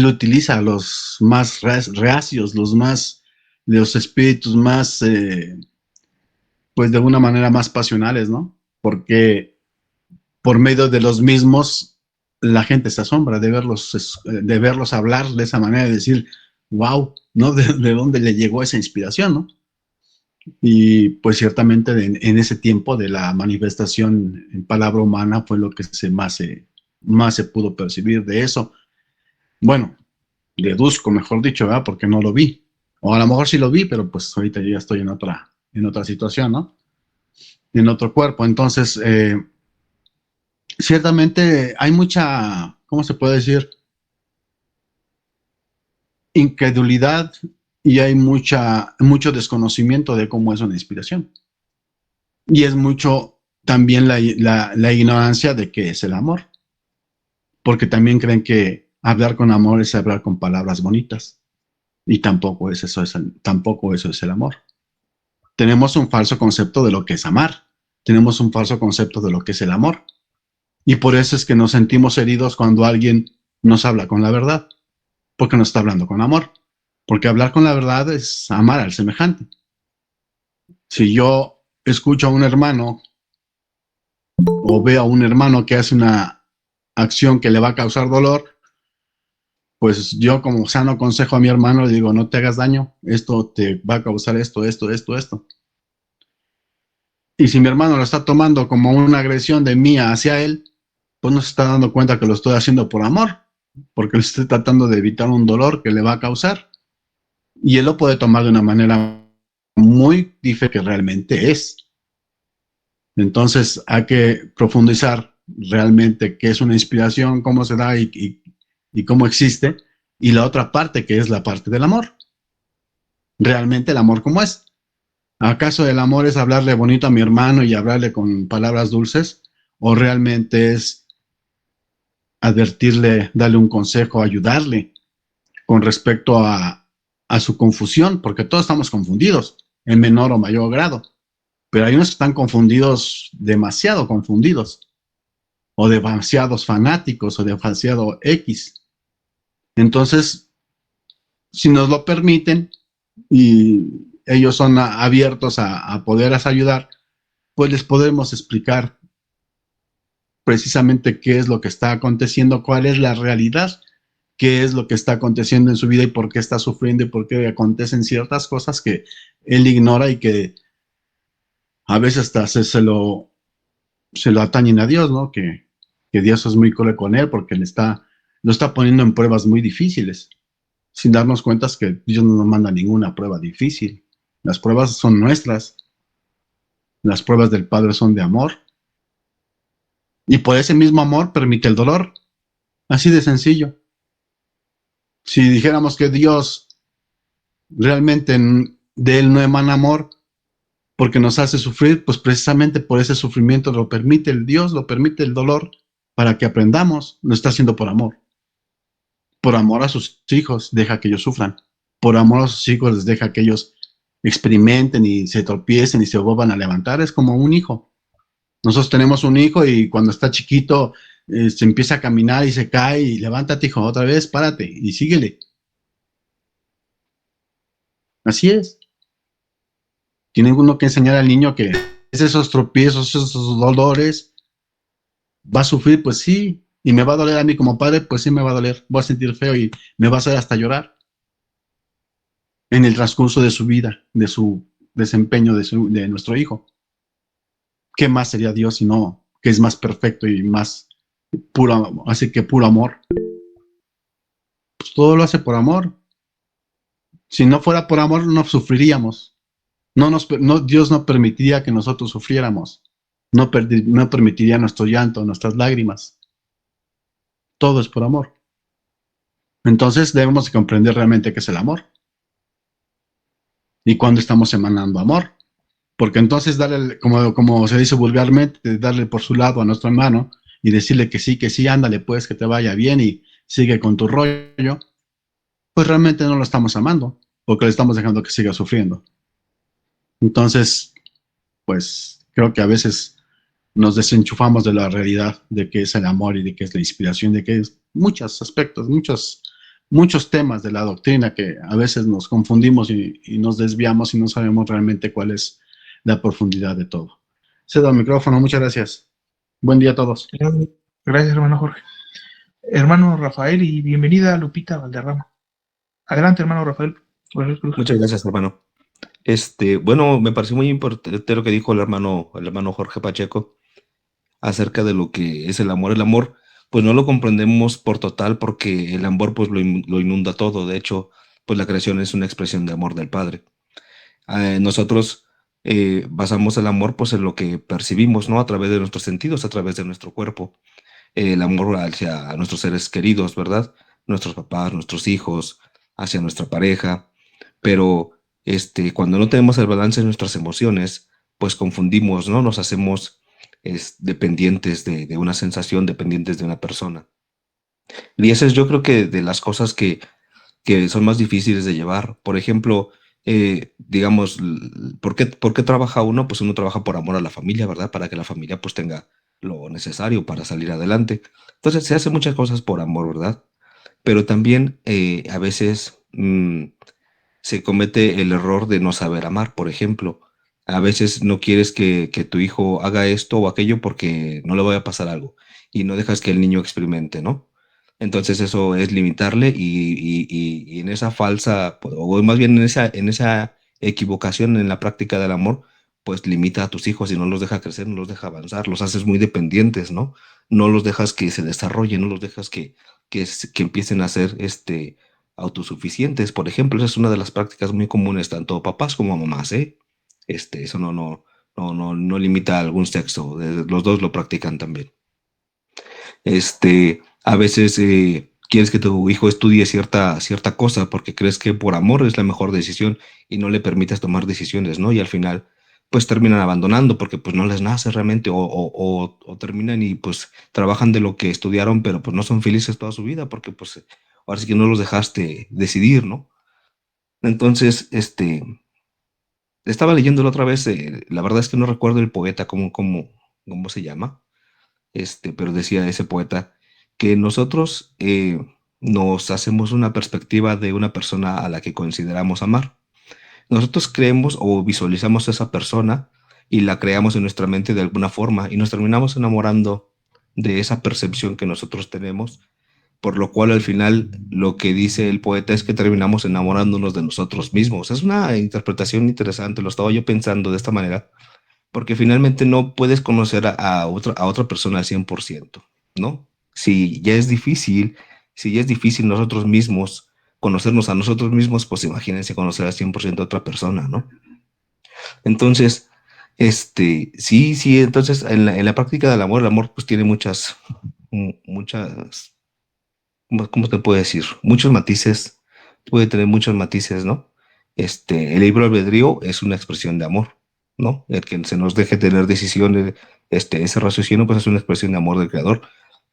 utiliza a los más reacios, los espíritus más, pues de una manera más pasionales, ¿no? Porque por medio de los mismos la gente se asombra de verlos hablar de esa manera, de decir, wow, ¿no? ¿De dónde le llegó esa inspiración, no? Y pues ciertamente en ese tiempo de la manifestación en palabra humana fue lo que más se pudo percibir de eso. Bueno, deduzco, mejor dicho, ¿verdad? Porque no lo vi. O a lo mejor sí lo vi, pero pues ahorita yo ya estoy en otra situación, ¿no? En otro cuerpo. Entonces, ciertamente hay mucha, ¿cómo se puede decir? Incredulidad y hay mucho desconocimiento de cómo es una inspiración. Y es mucho también la ignorancia de qué es el amor. Porque también creen que hablar con amor es hablar con palabras bonitas. Y tampoco tampoco eso es el amor. Tenemos un falso concepto de lo que es amar. Tenemos un falso concepto de lo que es el amor. Y por eso es que nos sentimos heridos cuando alguien nos habla con la verdad. Porque nos está hablando con amor. Porque hablar con la verdad es amar al semejante. Si yo escucho a un hermano o veo a un hermano que hace una acción que le va a causar dolor, pues yo como sano consejo a mi hermano le digo, no te hagas daño, esto te va a causar esto. Y si mi hermano lo está tomando como una agresión de mía hacia él, pues no se está dando cuenta que lo estoy haciendo por amor, porque le estoy tratando de evitar un dolor que le va a causar. Y él lo puede tomar de una manera muy diferente que realmente es. Entonces hay que profundizar realmente qué es una inspiración, cómo se da y cómo existe. Y la otra parte, que es la parte del amor. Realmente el amor cómo es. ¿Acaso el amor es hablarle bonito a mi hermano y hablarle con palabras dulces? ¿O realmente es advertirle, darle un consejo, ayudarle con respecto a su confusión? Porque todos estamos confundidos en menor o mayor grado. Pero hay unos que están confundidos, demasiado confundidos, o demasiados fanáticos, o demasiado X. Entonces, si nos lo permiten y ellos son abiertos a poderlas ayudar, pues les podemos explicar precisamente qué es lo que está aconteciendo, cuál es la realidad, qué es lo que está aconteciendo en su vida y por qué está sufriendo y por qué acontecen ciertas cosas que él ignora y que a veces hasta se lo atañen a Dios, ¿no? Que Dios es muy cruel con él porque lo está poniendo en pruebas muy difíciles, sin darnos cuenta que Dios no nos manda ninguna prueba difícil. Las pruebas son nuestras, las pruebas del Padre son de amor, y por ese mismo amor permite el dolor, así de sencillo. Si dijéramos que Dios realmente de Él no emana amor porque nos hace sufrir, pues precisamente por ese sufrimiento lo permite el Dios, lo permite el dolor para que aprendamos, lo está haciendo por amor. Por amor a sus hijos, deja que ellos sufran. Por amor a sus hijos, les deja que ellos experimenten y se tropiecen y se vuelvan a levantar. Es como un hijo. Nosotros tenemos un hijo y cuando está chiquito se empieza a caminar y se cae y levántate, hijo, otra vez, párate y síguele. Así es. Tiene uno que enseñar al niño que esos tropiezos, esos dolores, va a sufrir, pues sí, y me va a doler a mí como padre, pues sí me va a doler, voy a sentir feo y me va a hacer hasta llorar en el transcurso de su vida, de su desempeño de nuestro hijo. ¿Qué más sería Dios si no, que es más perfecto y más puro, así que puro amor? Pues todo lo hace por amor. Si no fuera por amor, no sufriríamos. Dios no permitiría que nosotros sufriéramos. No permitiría nuestro llanto, nuestras lágrimas. Todo es por amor. Entonces debemos comprender realmente qué es el amor. Y cuándo estamos emanando amor. Porque entonces darle, como se dice vulgarmente, darle por su lado a nuestro hermano y decirle que sí, ándale pues, que te vaya bien y sigue con tu rollo, pues realmente no lo estamos amando, porque le estamos dejando que siga sufriendo. Entonces, pues creo que a veces nos desenchufamos de la realidad de qué es el amor y de qué es la inspiración, de qué es muchos aspectos, muchos temas de la doctrina que a veces nos confundimos y nos desviamos y no sabemos realmente cuál es la profundidad de todo. Cedo el micrófono, muchas gracias. Buen día a todos. Gracias, hermano Jorge. Hermano Rafael y bienvenida Lupita Valderrama. Adelante, hermano Rafael. Muchas gracias, hermano. Bueno, me pareció muy importante lo que dijo el hermano Jorge Pacheco acerca de lo que es el amor. El amor, pues no lo comprendemos por total porque el amor pues lo inunda todo. De hecho, pues la creación es una expresión de amor del Padre. Nosotros basamos el amor pues en lo que percibimos, ¿no? A través de nuestros sentidos, a través de nuestro cuerpo. El amor hacia nuestros seres queridos, ¿verdad? Nuestros papás, nuestros hijos, hacia nuestra pareja. Pero cuando no tenemos el balance en nuestras emociones, pues confundimos, ¿no? Nos hacemos dependientes de una sensación, dependientes de una persona. Y eso es, yo creo que de las cosas que son más difíciles de llevar. Por ejemplo, digamos, ¿por qué trabaja uno? Pues uno trabaja por amor a la familia, ¿verdad? Para que la familia pues tenga lo necesario para salir adelante. Entonces se hacen muchas cosas por amor, ¿verdad? Pero también a veces se comete el error de no saber amar, por ejemplo. A veces no quieres que tu hijo haga esto o aquello porque no le vaya a pasar algo y no dejas que el niño experimente, ¿no? Entonces eso es limitarle y en esa falsa, o más bien en esa equivocación en la práctica del amor, pues limita a tus hijos y no los deja crecer, no los deja avanzar, los haces muy dependientes, ¿no? No los dejas que se desarrollen, no los dejas que empiecen a ser autosuficientes. Por ejemplo, esa es una de las prácticas muy comunes, tanto papás como mamás, ¿eh? Eso no limita a algún sexo, los dos lo practican también. A veces quieres que tu hijo estudie cierta cosa porque crees que por amor es la mejor decisión y no le permites tomar decisiones, ¿no? Y al final, pues terminan abandonando porque pues no les nace realmente o terminan y pues trabajan de lo que estudiaron, pero pues no son felices toda su vida porque pues ahora sí que no los dejaste decidir, ¿no? Entonces, estaba leyendo la otra vez, la verdad es que no recuerdo el poeta, cómo se llama, pero decía ese poeta que nosotros nos hacemos una perspectiva de una persona a la que consideramos amar. Nosotros creemos o visualizamos a esa persona y la creamos en nuestra mente de alguna forma y nos terminamos enamorando de esa percepción que nosotros tenemos, por lo cual al final lo que dice el poeta es que terminamos enamorándonos de nosotros mismos. Es una interpretación interesante, lo estaba yo pensando de esta manera porque finalmente no puedes conocer a otra persona al 100%, ¿no? Si ya es difícil, si ya es difícil nosotros mismos conocernos a nosotros mismos, pues imagínense conocer al 100% a otra persona, ¿no? Entonces, sí, entonces en la práctica del amor, el amor pues tiene muchas, ¿cómo te puedo decir? Muchos matices, puede tener muchos matices, ¿no? El libre albedrío es una expresión de amor, ¿no? El que se nos deje tener decisiones, ese raciocinio, pues es una expresión de amor del creador.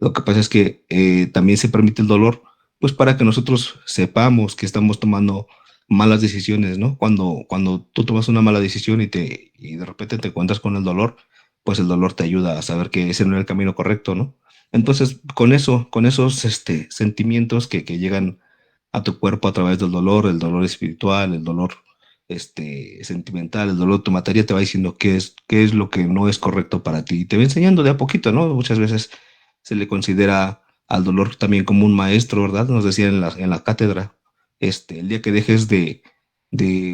Lo que pasa es que también se permite el dolor, pues para que nosotros sepamos que estamos tomando malas decisiones, ¿no? Cuando tú tomas una mala decisión y de repente te encuentras con el dolor, pues el dolor te ayuda a saber que ese no es el camino correcto, ¿no? Entonces, con esos sentimientos que llegan a tu cuerpo a través del dolor, el dolor espiritual, el dolor sentimental, el dolor de tu materia, te va diciendo qué es lo que no es correcto para ti. Y te va enseñando de a poquito, ¿no? Muchas veces se le considera al dolor también como un maestro, ¿verdad? Nos decían en la cátedra, el día que dejes de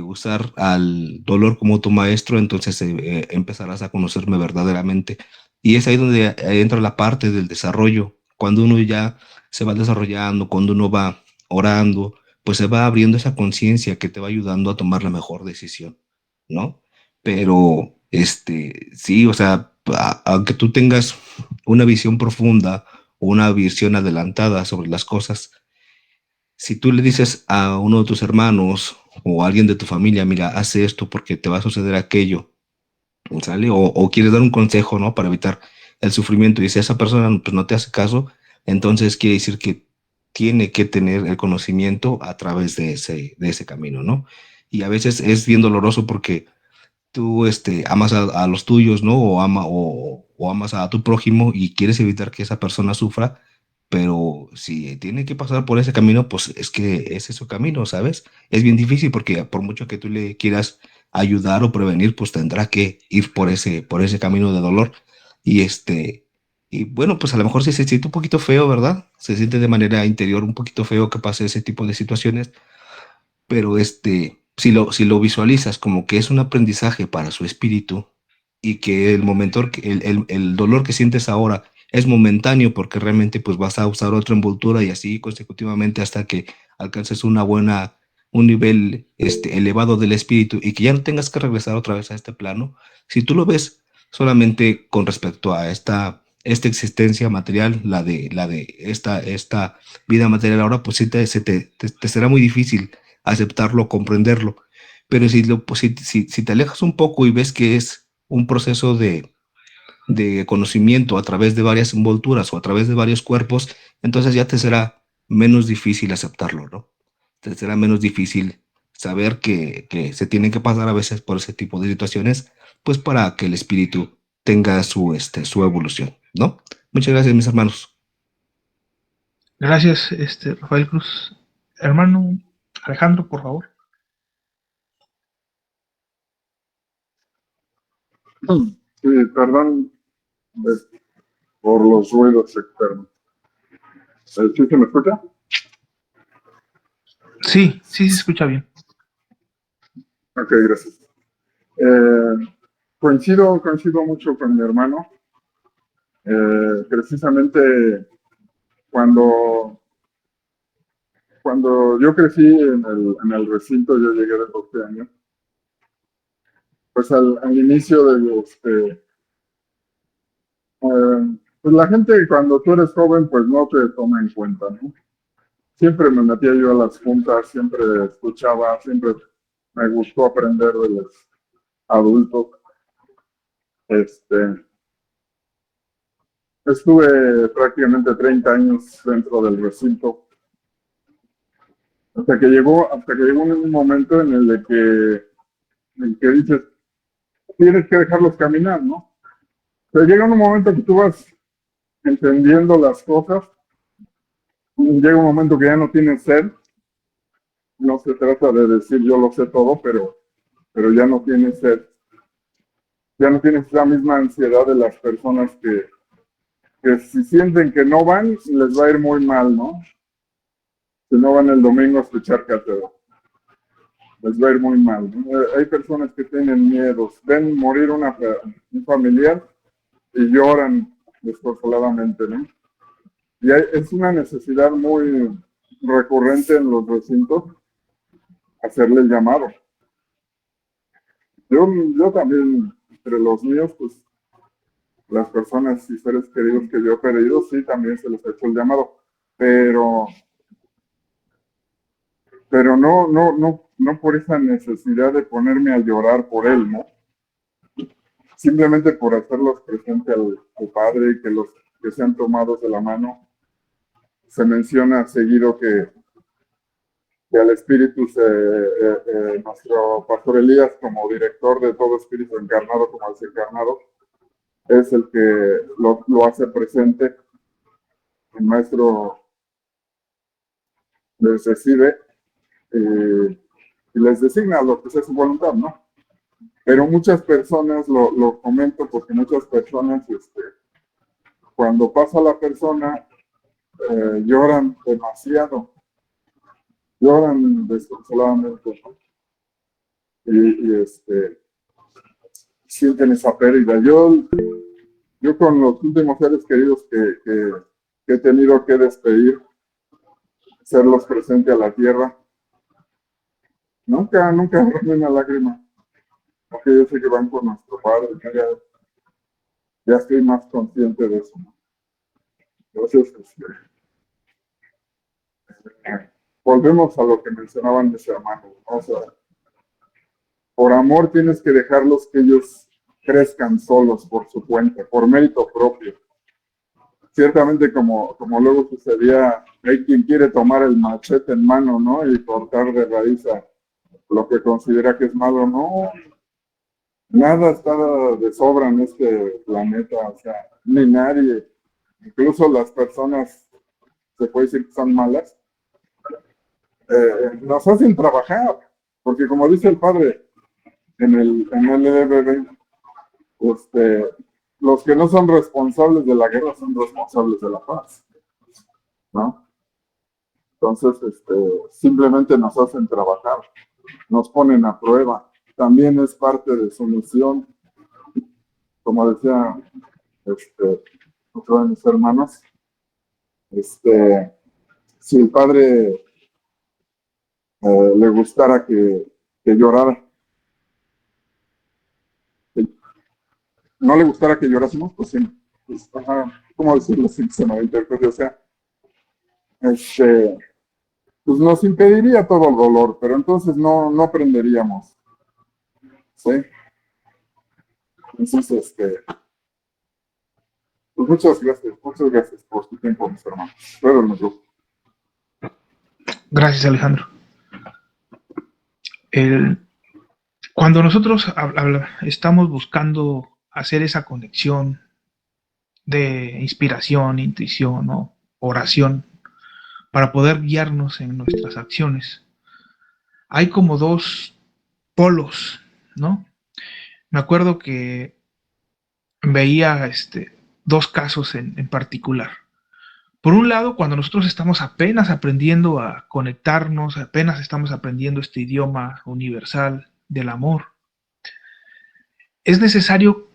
usar al dolor como tu maestro, entonces empezarás a conocerme verdaderamente. Y es ahí donde entra la parte del desarrollo. Cuando uno ya se va desarrollando, cuando uno va orando, pues se va abriendo esa conciencia que te va ayudando a tomar la mejor decisión, ¿no? Pero, sí, o sea, aunque tú tengas una visión profunda o una visión adelantada sobre las cosas, si tú le dices a uno de tus hermanos o a alguien de tu familia, mira, haz esto porque te va a suceder aquello, ¿sale? O quieres dar un consejo, ¿no? Para evitar el sufrimiento y si esa persona pues, no te hace caso, entonces quiere decir que tiene que tener el conocimiento a través de ese camino, ¿no? Y a veces es bien doloroso porque tú amas a los tuyos, ¿no? O amas a tu prójimo y quieres evitar que esa persona sufra, pero si tiene que pasar por ese camino, pues es que ese es su camino, ¿sabes? Es bien difícil porque por mucho que tú le quieras ayudar o prevenir, pues tendrá que ir por ese camino de dolor. Y y bueno, pues a lo mejor sí se siente un poquito feo, ¿verdad? Se siente de manera interior un poquito feo que pase ese tipo de situaciones, pero si lo visualizas como que es un aprendizaje para su espíritu y que el momento, el dolor que sientes ahora es momentáneo porque realmente pues vas a usar otra envoltura y así consecutivamente hasta que alcances una buena un nivel elevado del espíritu y que ya no tengas que regresar otra vez a este plano, si tú lo ves solamente con respecto a esta existencia material, la de esta vida material ahora, pues sí te será muy difícil aceptarlo, comprenderlo. Pero si te alejas un poco y ves que es un proceso de conocimiento a través de varias envolturas o a través de varios cuerpos, entonces ya te será menos difícil aceptarlo, ¿no? Te será menos difícil saber que se tienen que pasar a veces por ese tipo de situaciones, pues para que el espíritu tenga su evolución, ¿no? Muchas gracias, mis hermanos. Gracias, Rafael Cruz. Hermano Alejandro, por favor. Sí, perdón por los ruidos externos. ¿Sí se me escucha? Sí, sí se escucha bien. Ok, gracias. Coincido mucho con mi hermano. Precisamente cuando yo crecí en el recinto, yo llegué de 12 años, pues al inicio pues la gente cuando tú eres joven, pues no te toma en cuenta, ¿no? Siempre me metía yo a las juntas, siempre escuchaba, siempre me gustó aprender de los adultos. Estuve prácticamente 30 años dentro del recinto, hasta que llegó un momento en el que dices, tienes que dejarlos caminar, ¿no? Pero llega un momento que tú vas entendiendo las cosas, llega un momento que ya no tienes sed, no se trata de decir yo lo sé todo, pero ya no tienes sed, ya no tienes la misma ansiedad de las personas que si sienten que no van, les va a ir muy mal, ¿no? Si no van el domingo a escuchar cátedra, les va a ir muy mal, ¿no? Hay personas que tienen miedos, ven morir un familiar y lloran desconsoladamente, ¿no? Y es una necesidad muy recurrente en los recintos hacerle el llamado. Yo también, entre los míos, pues las personas y seres queridos que yo he perdido, sí, también se les ha hecho el llamado, pero no por esa necesidad de ponerme a llorar por él, ¿no? Simplemente por hacerlos presente al Padre y que los que sean tomados de la mano. Se menciona seguido que al Espíritu, nuestro Pastor Elías, como director de todo espíritu encarnado como desencarnado, es el que lo hace presente. El Maestro les decide y les designa lo que sea su voluntad, ¿no? Pero muchas personas, lo comento porque muchas personas, cuando pasa la persona, lloran demasiado, lloran desconsoladamente, ¿no? Y sienten esa pérdida. Yo con los últimos seres queridos que he tenido que despedir, serlos presente a la tierra, nunca derramé una lágrima, porque yo sé que van con nuestro Padre, ya estoy más consciente de eso, ¿no? Entonces, volvemos a lo que mencionaban mis hermanos, ¿no? O sea, por amor tienes que dejarlos que ellos crezcan solos por su cuenta, por mérito propio. Ciertamente, como luego sucedía, hay quien quiere tomar el machete en mano, ¿no? Y cortar de raíz a lo que considera que es malo. No, nada está de sobra en este planeta, o sea, ni nadie. Incluso las personas, se puede decir que son malas, nos hacen trabajar, porque como dice el padre en el LBB, los que no son responsables de la guerra son responsables de la paz, ¿no? Entonces, simplemente nos hacen trabajar, nos ponen a prueba. También es parte de su misión, como decía otro de mis hermanos, si el padre le gustara que llorara. No le gustara que llorásemos, pues sí. Pues, ajá, ¿cómo decirlo sin que se malinterprete? O sea, pues nos impediría todo el dolor, pero entonces no aprenderíamos. ¿Sí? Entonces, pues muchas gracias por su tiempo, mis hermanos. Luego nos vemos. Gracias, Alejandro. Cuando nosotros estamos buscando hacer esa conexión de inspiración, intuición o oración para poder guiarnos en nuestras acciones, hay como dos polos, ¿no? Me acuerdo que veía dos casos en particular. Por un lado, cuando nosotros estamos apenas aprendiendo a conectarnos, apenas estamos aprendiendo este idioma universal del amor, es necesario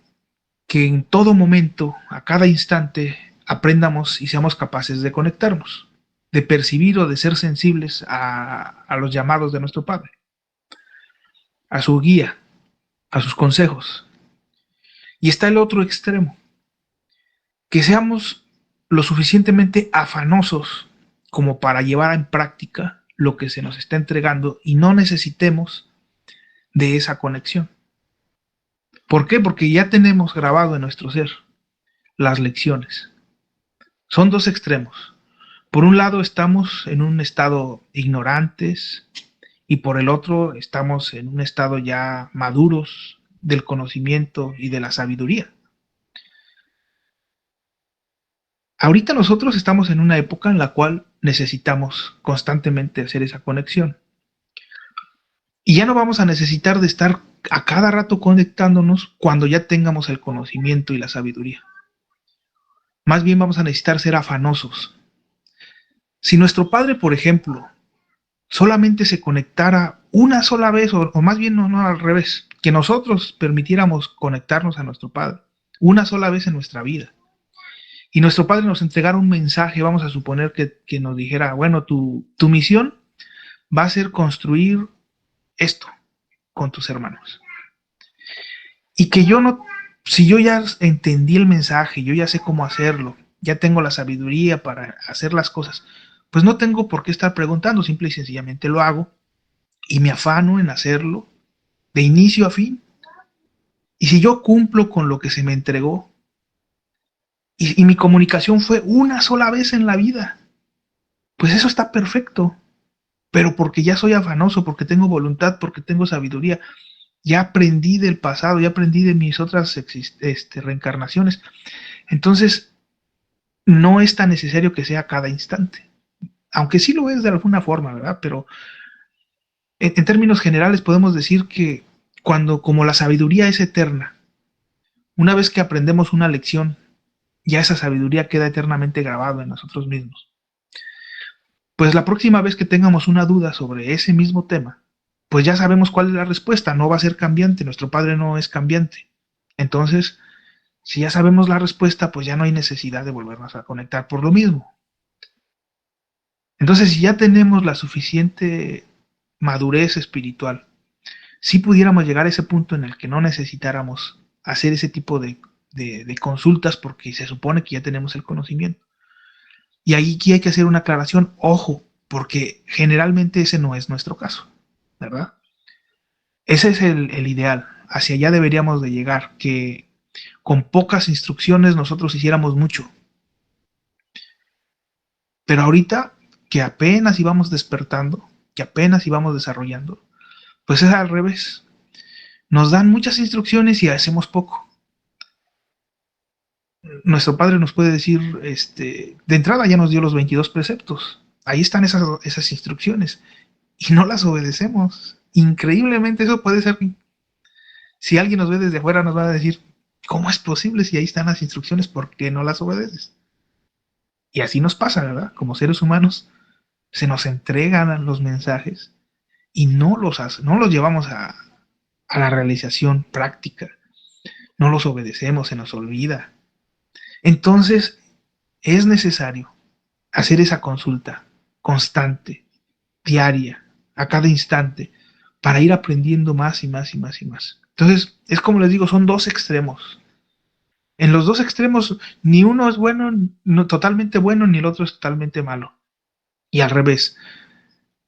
que en todo momento, a cada instante, aprendamos y seamos capaces de conectarnos, de percibir o de ser sensibles a los llamados de nuestro Padre, a su guía, a sus consejos. Y está el otro extremo, que seamos lo suficientemente afanosos como para llevar en práctica lo que se nos está entregando y no necesitemos de esa conexión. ¿Por qué? Porque ya tenemos grabado en nuestro ser las lecciones. Son dos extremos. Por un lado estamos en un estado ignorantes y por el otro estamos en un estado ya maduros del conocimiento y de la sabiduría. Ahorita nosotros estamos en una época en la cual necesitamos constantemente hacer esa conexión. Y ya no vamos a necesitar de estar a cada rato conectándonos cuando ya tengamos el conocimiento y la sabiduría. Más bien vamos a necesitar ser afanosos. Si nuestro Padre, por ejemplo, solamente se conectara una sola vez, o más bien no al revés, que nosotros permitiéramos conectarnos a nuestro Padre una sola vez en nuestra vida, y nuestro Padre nos entregara un mensaje, vamos a suponer que nos dijera, bueno, tu misión va a ser construir esto con tus hermanos. Y que yo no, si yo ya entendí el mensaje, yo ya sé cómo hacerlo, ya tengo la sabiduría para hacer las cosas, pues no tengo por qué estar preguntando, simple y sencillamente lo hago y me afano en hacerlo de inicio a fin. Y si yo cumplo con lo que se me entregó y mi comunicación fue una sola vez en la vida, pues eso está perfecto. Pero porque ya soy afanoso, porque tengo voluntad, porque tengo sabiduría, ya aprendí del pasado, ya aprendí de mis otras reencarnaciones. Entonces, no es tan necesario que sea cada instante. Aunque sí lo es de alguna forma, ¿verdad? Pero en términos generales podemos decir que cuando, como la sabiduría es eterna, una vez que aprendemos una lección, ya esa sabiduría queda eternamente grabada en nosotros mismos. Pues la próxima vez que tengamos una duda sobre ese mismo tema, pues ya sabemos cuál es la respuesta, no va a ser cambiante, nuestro Padre no es cambiante. Entonces, si ya sabemos la respuesta, pues ya no hay necesidad de volvernos a conectar por lo mismo. Entonces, si ya tenemos la suficiente madurez espiritual, si pudiéramos llegar a ese punto en el que no necesitáramos hacer ese tipo de consultas porque se supone que ya tenemos el conocimiento. Y ahí aquí hay que hacer una aclaración, ojo, porque generalmente ese no es nuestro caso, ¿verdad? Ese es el ideal, hacia allá deberíamos de llegar, que con pocas instrucciones nosotros hiciéramos mucho. Pero ahorita que apenas íbamos despertando, que apenas íbamos desarrollando, pues es al revés. Nos dan muchas instrucciones y hacemos poco. Nuestro Padre nos puede decir, de entrada ya nos dio los 22 preceptos. Ahí están esas instrucciones y no las obedecemos. Increíblemente eso puede ser, si alguien nos ve desde afuera nos va a decir, ¿cómo es posible si ahí están las instrucciones? ¿Por qué no las obedeces? Y así nos pasa, ¿verdad? Como seres humanos se nos entregan los mensajes y no los llevamos a la realización práctica. No los obedecemos, se nos olvida. Entonces, es necesario hacer esa consulta constante, diaria, a cada instante, para ir aprendiendo más y más y más y más. Entonces, es como les digo, son dos extremos. En los dos extremos, ni uno es bueno, no, totalmente bueno, ni el otro es totalmente malo. Y al revés,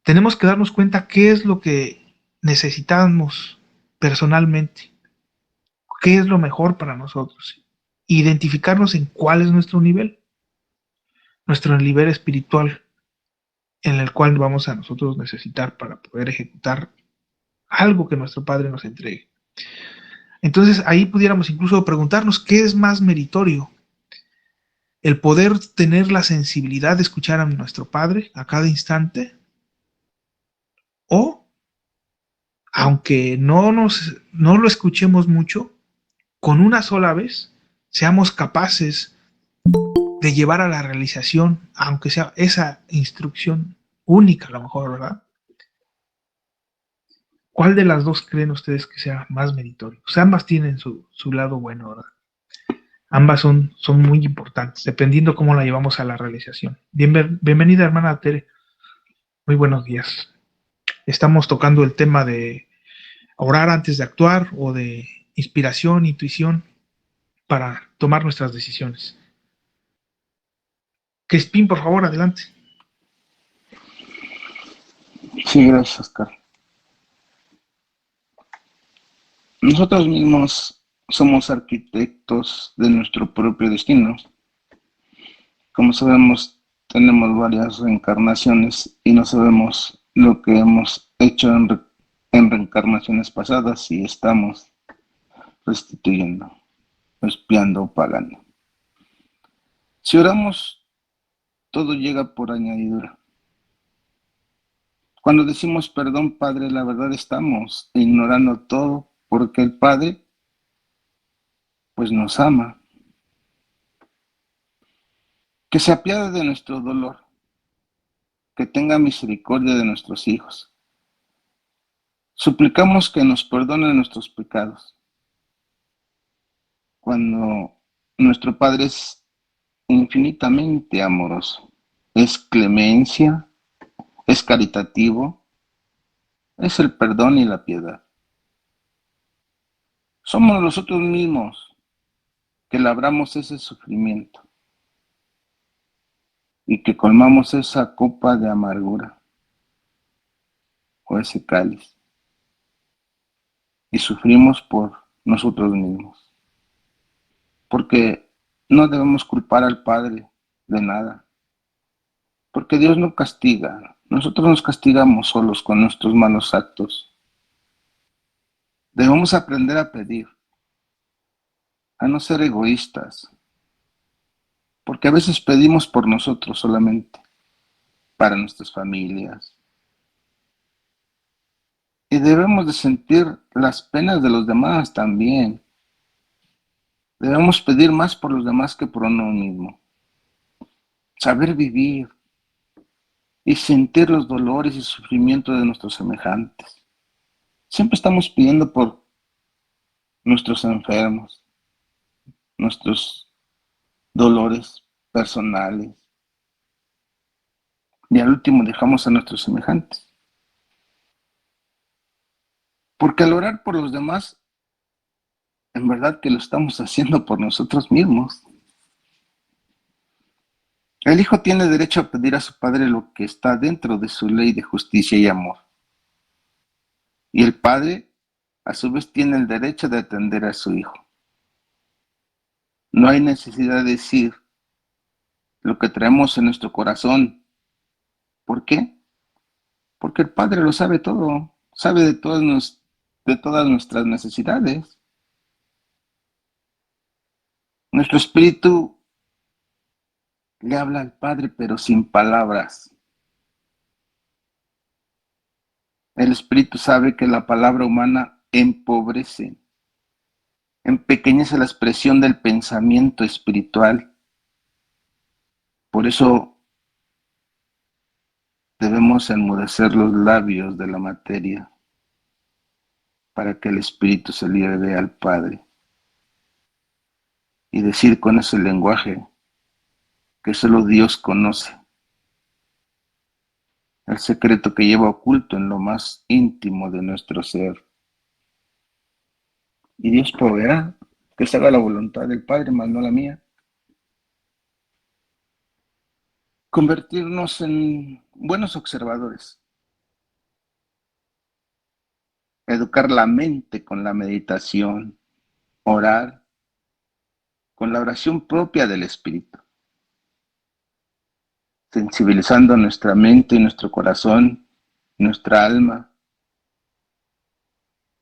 tenemos que darnos cuenta qué es lo que necesitamos personalmente, qué es lo mejor para nosotros. Identificarnos en cuál es nuestro nivel espiritual, en el cual vamos a nosotros necesitar para poder ejecutar algo que nuestro Padre nos entregue. Entonces ahí pudiéramos incluso preguntarnos qué es más meritorio, el poder tener la sensibilidad de escuchar a nuestro Padre a cada instante, o aunque no lo escuchemos mucho, con una sola vez seamos capaces de llevar a la realización, aunque sea esa instrucción única a lo mejor, ¿verdad? ¿Cuál de las dos creen ustedes que sea más meritorio? O sea, ambas tienen su lado bueno, ¿verdad? Ambas son muy importantes, dependiendo cómo la llevamos a la realización. Bienvenida, hermana Tere. Muy buenos días. Estamos tocando el tema de orar antes de actuar o de inspiración, intuición para tomar nuestras decisiones. Crispín, por favor, adelante. Sí, gracias, Oscar. Nosotros mismos somos arquitectos de nuestro propio destino. Como sabemos, tenemos varias reencarnaciones y no sabemos lo que hemos hecho en reencarnaciones pasadas y estamos restituyendo, espiando o pagando. Si oramos, todo llega por añadidura. Cuando decimos perdón, Padre, la verdad estamos ignorando todo porque el Padre pues nos ama. Que se apiade de nuestro dolor, que tenga misericordia de nuestros hijos. Suplicamos que nos perdone nuestros pecados. Cuando nuestro Padre es infinitamente amoroso, es clemencia, es caritativo, es el perdón y la piedad. Somos nosotros mismos que labramos ese sufrimiento y que colmamos esa copa de amargura o ese cáliz y sufrimos por nosotros mismos. Porque no debemos culpar al Padre de nada, porque Dios no castiga, nosotros nos castigamos solos con nuestros malos actos. Debemos aprender a pedir, a no ser egoístas, porque a veces pedimos por nosotros solamente, para nuestras familias. Y debemos de sentir las penas de los demás también. Debemos pedir más por los demás que por uno mismo. Saber vivir y sentir los dolores y sufrimientos de nuestros semejantes. Siempre estamos pidiendo por nuestros enfermos, nuestros dolores personales. Y al último dejamos a nuestros semejantes. Porque al orar por los demás, en verdad que lo estamos haciendo por nosotros mismos. El Hijo tiene derecho a pedir a su Padre lo que está dentro de su ley de justicia y amor. Y el Padre, a su vez, tiene el derecho de atender a su Hijo. No hay necesidad de decir lo que traemos en nuestro corazón. ¿Por qué? Porque el Padre lo sabe todo, sabe de todas nuestras necesidades. Nuestro espíritu le habla al Padre, pero sin palabras. El espíritu sabe que la palabra humana empobrece, empequeñece la expresión del pensamiento espiritual. Por eso debemos enmudecer los labios de la materia para que el espíritu se libre al Padre y decir con ese lenguaje que solo Dios conoce, el secreto que lleva oculto en lo más íntimo de nuestro ser. Y Dios proveerá que se haga la voluntad del Padre, más no la mía. Convertirnos en buenos observadores. Educar la mente con la meditación. Orar con la oración propia del Espíritu. Sensibilizando nuestra mente y nuestro corazón, nuestra alma,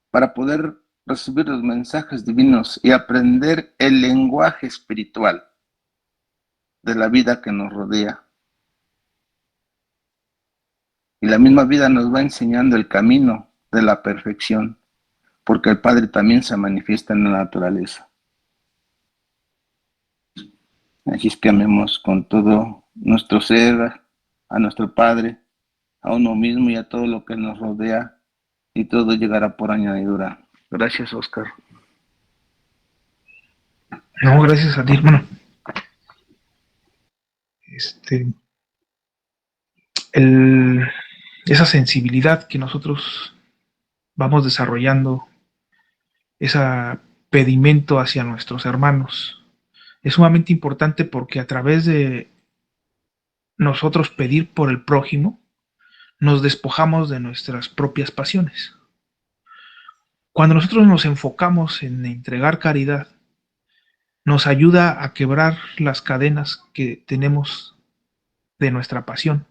para poder recibir los mensajes divinos y aprender el lenguaje espiritual de la vida que nos rodea. Y la misma vida nos va enseñando el camino de la perfección, porque el Padre también se manifiesta en la naturaleza. Así es que amemos con todo nuestro ser a nuestro Padre, a uno mismo y a todo lo que nos rodea, y todo llegará por añadidura. Gracias, Oscar. No, gracias a ti, hermano. Esa sensibilidad que nosotros vamos desarrollando, ese pedimento hacia nuestros hermanos, es sumamente importante porque a través de nosotros pedir por el prójimo, nos despojamos de nuestras propias pasiones. Cuando nosotros nos enfocamos en entregar caridad, nos ayuda a quebrar las cadenas que tenemos de nuestra pasión,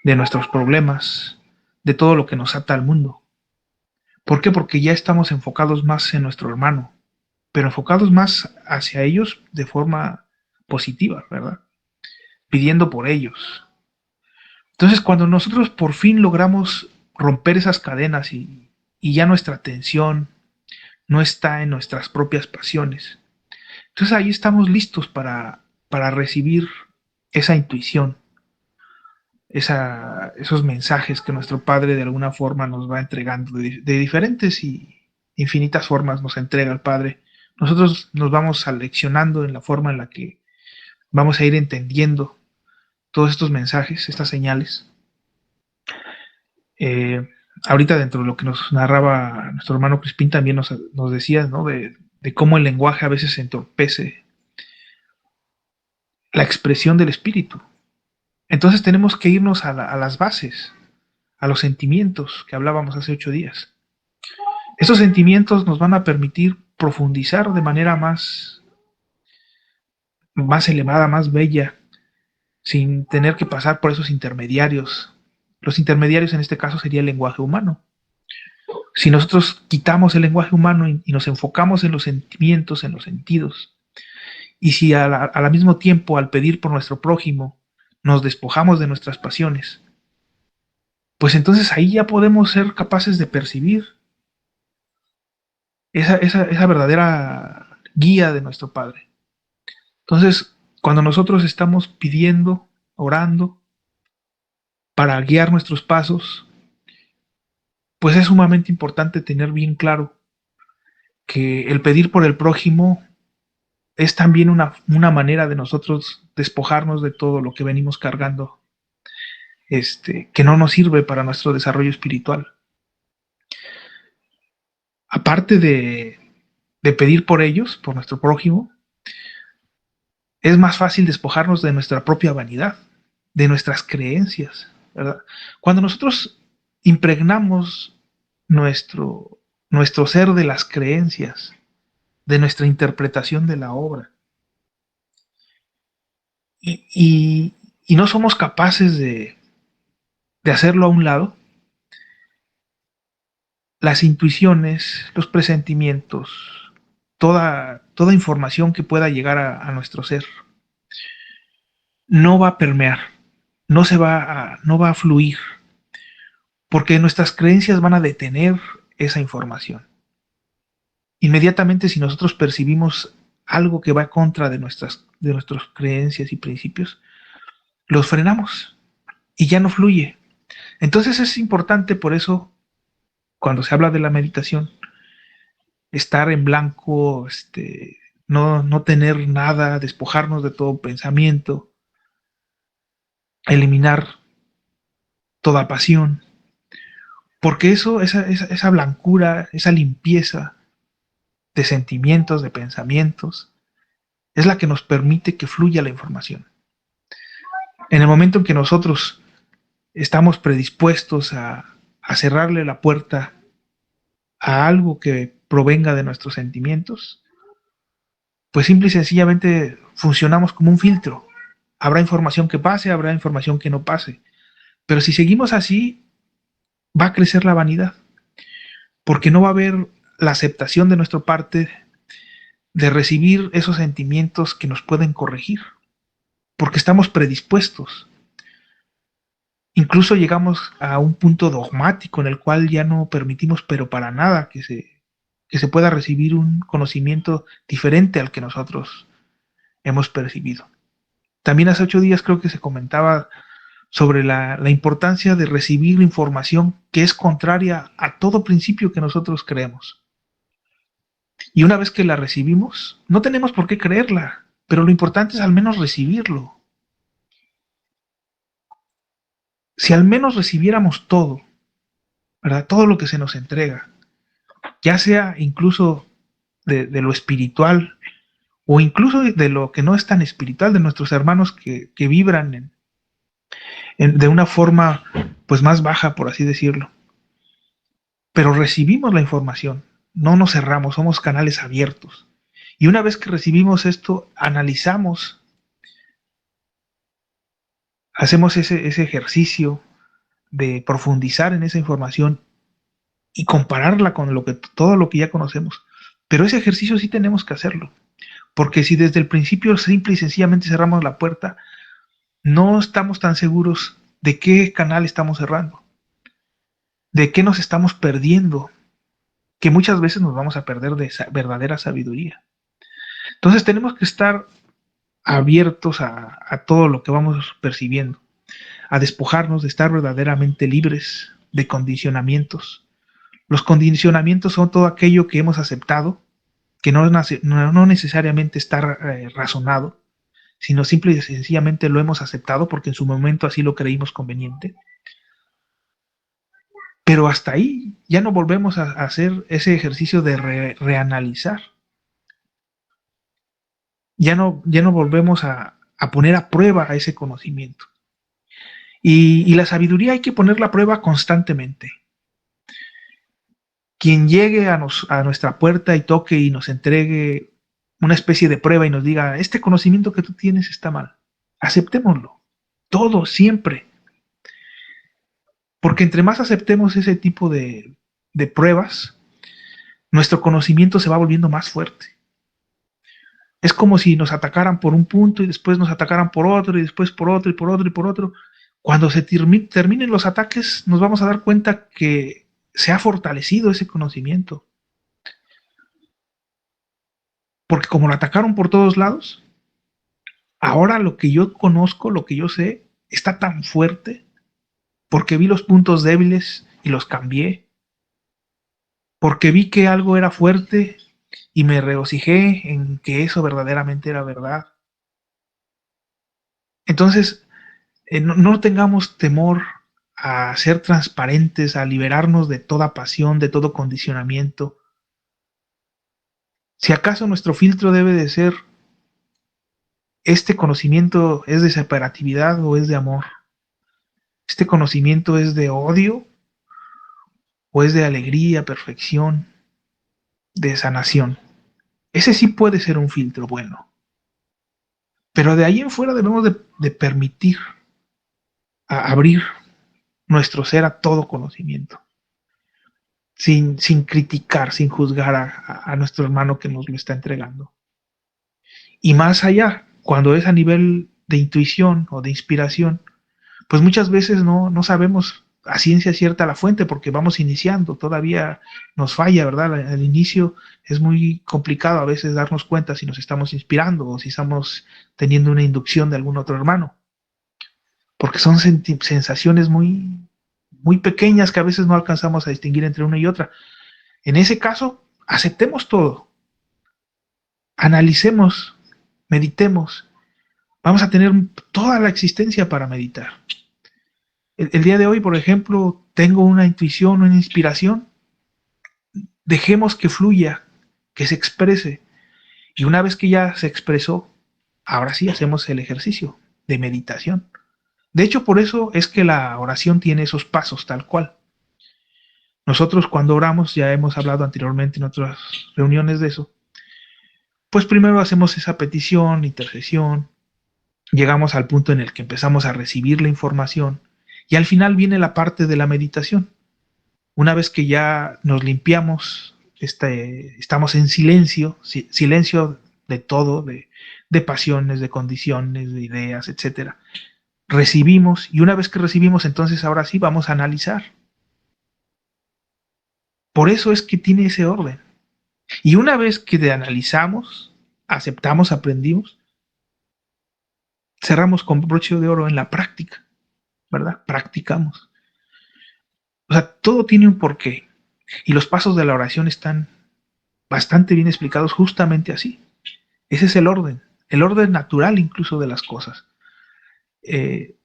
de nuestros problemas, de todo lo que nos ata al mundo. ¿Por qué? Porque ya estamos enfocados más en nuestro hermano, pero enfocados más hacia ellos de forma positiva, ¿verdad? Pidiendo por ellos. Entonces, cuando nosotros por fin logramos romper esas cadenas y ya nuestra atención no está en nuestras propias pasiones, entonces ahí estamos listos para recibir esa intuición, esos mensajes que nuestro Padre de alguna forma nos va entregando, de diferentes y infinitas formas nos entrega el Padre. Nosotros nos vamos aleccionando en la forma en la que vamos a ir entendiendo todos estos mensajes, estas señales. Ahorita dentro de lo que nos narraba nuestro hermano Crispín también nos decía, ¿no? de cómo el lenguaje a veces entorpece la expresión del espíritu. Entonces tenemos que irnos a las bases, a los sentimientos que hablábamos hace 8 días. Esos sentimientos nos van a permitir profundizar de manera más elevada, más bella, sin tener que pasar por esos intermediarios. Los intermediarios en este caso sería el lenguaje humano. Si nosotros quitamos el lenguaje humano y nos enfocamos en los sentimientos, en los sentidos, y si al mismo tiempo al pedir por nuestro prójimo nos despojamos de nuestras pasiones, pues entonces ahí ya podemos ser capaces de percibir esa verdadera guía de nuestro Padre. Entonces, cuando nosotros estamos pidiendo, orando, para guiar nuestros pasos, pues es sumamente importante tener bien claro que el pedir por el prójimo es también una manera de nosotros despojarnos de todo lo que venimos cargando, que no nos sirve para nuestro desarrollo espiritual. Aparte de pedir por ellos, por nuestro prójimo, es más fácil despojarnos de nuestra propia vanidad, de nuestras creencias, ¿verdad? Cuando nosotros impregnamos nuestro ser de las creencias, de nuestra interpretación de la obra, y no somos capaces de hacerlo a un lado, las intuiciones, los presentimientos, toda información que pueda llegar a nuestro ser, no va a permear, no va a fluir, porque nuestras creencias van a detener esa información. Inmediatamente, si nosotros percibimos algo que va contra de nuestras creencias y principios, los frenamos y ya no fluye. Entonces es importante, por eso, cuando se habla de la meditación, estar en blanco, no tener nada, despojarnos de todo pensamiento, eliminar toda pasión, porque esa blancura, esa limpieza de sentimientos, de pensamientos, es la que nos permite que fluya la información. En el momento en que nosotros estamos predispuestos a cerrarle la puerta a algo que provenga de nuestros sentimientos, pues simple y sencillamente funcionamos como un filtro. Habrá información que pase, habrá información que no pase. Pero si seguimos así, va a crecer la vanidad, porque no va a haber la aceptación de nuestra parte de recibir esos sentimientos que nos pueden corregir, porque estamos predispuestos. Incluso llegamos a un punto dogmático en el cual ya no permitimos, pero para nada, que se pueda recibir un conocimiento diferente al que nosotros hemos percibido. También hace 8 días creo que se comentaba sobre la importancia de recibir información que es contraria a todo principio que nosotros creemos. Y una vez que la recibimos, no tenemos por qué creerla, pero lo importante es al menos recibirlo. Si al menos recibiéramos todo, ¿verdad? Todo lo que se nos entrega, ya sea incluso de lo espiritual o incluso de lo que no es tan espiritual, de nuestros hermanos que vibran de una forma pues más baja, por así decirlo. Pero recibimos la información, no nos cerramos, somos canales abiertos. Y una vez que recibimos esto, analizamos, hacemos ese ejercicio de profundizar en esa información y compararla con todo lo que ya conocemos. Pero ese ejercicio sí tenemos que hacerlo, porque si desde el principio simple y sencillamente cerramos la puerta, no estamos tan seguros de qué canal estamos cerrando, de qué nos estamos perdiendo, que muchas veces nos vamos a perder de esa verdadera sabiduría. Entonces tenemos que estar abiertos a todo lo que vamos percibiendo, a despojarnos de estar verdaderamente libres de condicionamientos. Los condicionamientos son todo aquello que hemos aceptado, que no necesariamente está razonado, sino simple y sencillamente lo hemos aceptado porque en su momento así lo creímos conveniente. Pero hasta ahí ya no volvemos a hacer ese ejercicio de reanalizar. Ya no volvemos a poner a prueba a ese conocimiento. Y la sabiduría hay que ponerla a prueba constantemente. Quien llegue a nuestra puerta y toque y nos entregue una especie de prueba y nos diga, este conocimiento que tú tienes está mal, aceptémoslo. Todo, siempre. Porque entre más aceptemos ese tipo de pruebas, nuestro conocimiento se va volviendo más fuerte. Es como si nos atacaran por un punto y después nos atacaran por otro y después por otro y por otro y por otro. Cuando se terminen los ataques, nos vamos a dar cuenta que se ha fortalecido ese conocimiento. Porque como lo atacaron por todos lados, ahora lo que yo conozco, lo que yo sé, está tan fuerte porque vi los puntos débiles y los cambié. Porque vi que algo era fuerte y me regocijé en que eso verdaderamente era verdad. Entonces, no tengamos temor a ser transparentes, a liberarnos de toda pasión, de todo condicionamiento. Si acaso nuestro filtro debe de ser, ¿este conocimiento es de separatividad o es de amor? ¿Este conocimiento es de odio o es de alegría, perfección, de sanación? Ese sí puede ser un filtro bueno. Pero de ahí en fuera debemos de permitir abrir nuestro ser a todo conocimiento, sin criticar, sin juzgar a nuestro hermano que nos lo está entregando. Y más allá, cuando es a nivel de intuición o de inspiración, pues muchas veces no sabemos a ciencia cierta la fuente porque vamos iniciando, todavía nos falla, ¿verdad? Al inicio es muy complicado a veces darnos cuenta si nos estamos inspirando o si estamos teniendo una inducción de algún otro hermano, porque son sensaciones muy pequeñas que a veces no alcanzamos a distinguir entre una y otra. En ese caso, aceptemos todo, analicemos, meditemos. Vamos a tener toda la existencia para meditar. El día de hoy, por ejemplo, tengo una intuición, una inspiración, dejemos que fluya, que se exprese. Y una vez que ya se expresó, ahora sí hacemos el ejercicio de meditación. De hecho, por eso es que la oración tiene esos pasos tal cual. Nosotros cuando oramos, ya hemos hablado anteriormente en otras reuniones de eso, pues primero hacemos esa petición, intercesión, llegamos al punto en el que empezamos a recibir la información y al final viene la parte de la meditación. Una vez que ya nos limpiamos, estamos en silencio, silencio de todo, de pasiones, de condiciones, de ideas, etcétera. Recibimos y una vez que recibimos, entonces ahora sí vamos a analizar. Por eso es que tiene ese orden. Y una vez que analizamos, aceptamos, aprendimos, cerramos con broche de oro en la práctica, ¿verdad? Practicamos. O sea, todo tiene un porqué. Y los pasos de la oración están bastante bien explicados justamente así. Ese es el orden natural incluso de las cosas. Eh,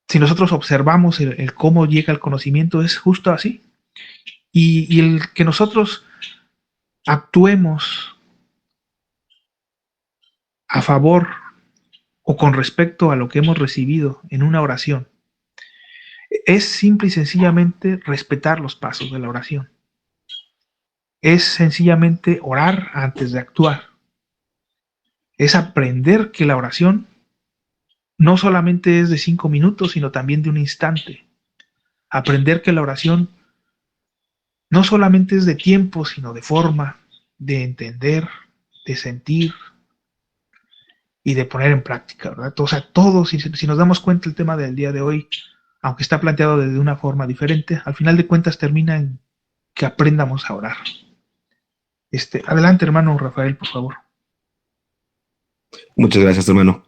si nosotros observamos el cómo llega el conocimiento, es justo así. Y el que nosotros actuemos a favor o con respecto a lo que hemos recibido en una oración, es simple y sencillamente respetar los pasos de la oración. Es sencillamente orar antes de actuar. Es aprender que la oración no solamente es de 5 minutos, sino también de un instante. Aprender que la oración no solamente es de tiempo, sino de forma, de entender, de sentir y de poner en práctica, ¿verdad? O sea, todos, si nos damos cuenta, el tema del día de hoy, aunque está planteado de una forma diferente, al final de cuentas termina en que aprendamos a orar. Adelante, hermano Rafael, por favor. Muchas gracias, hermano.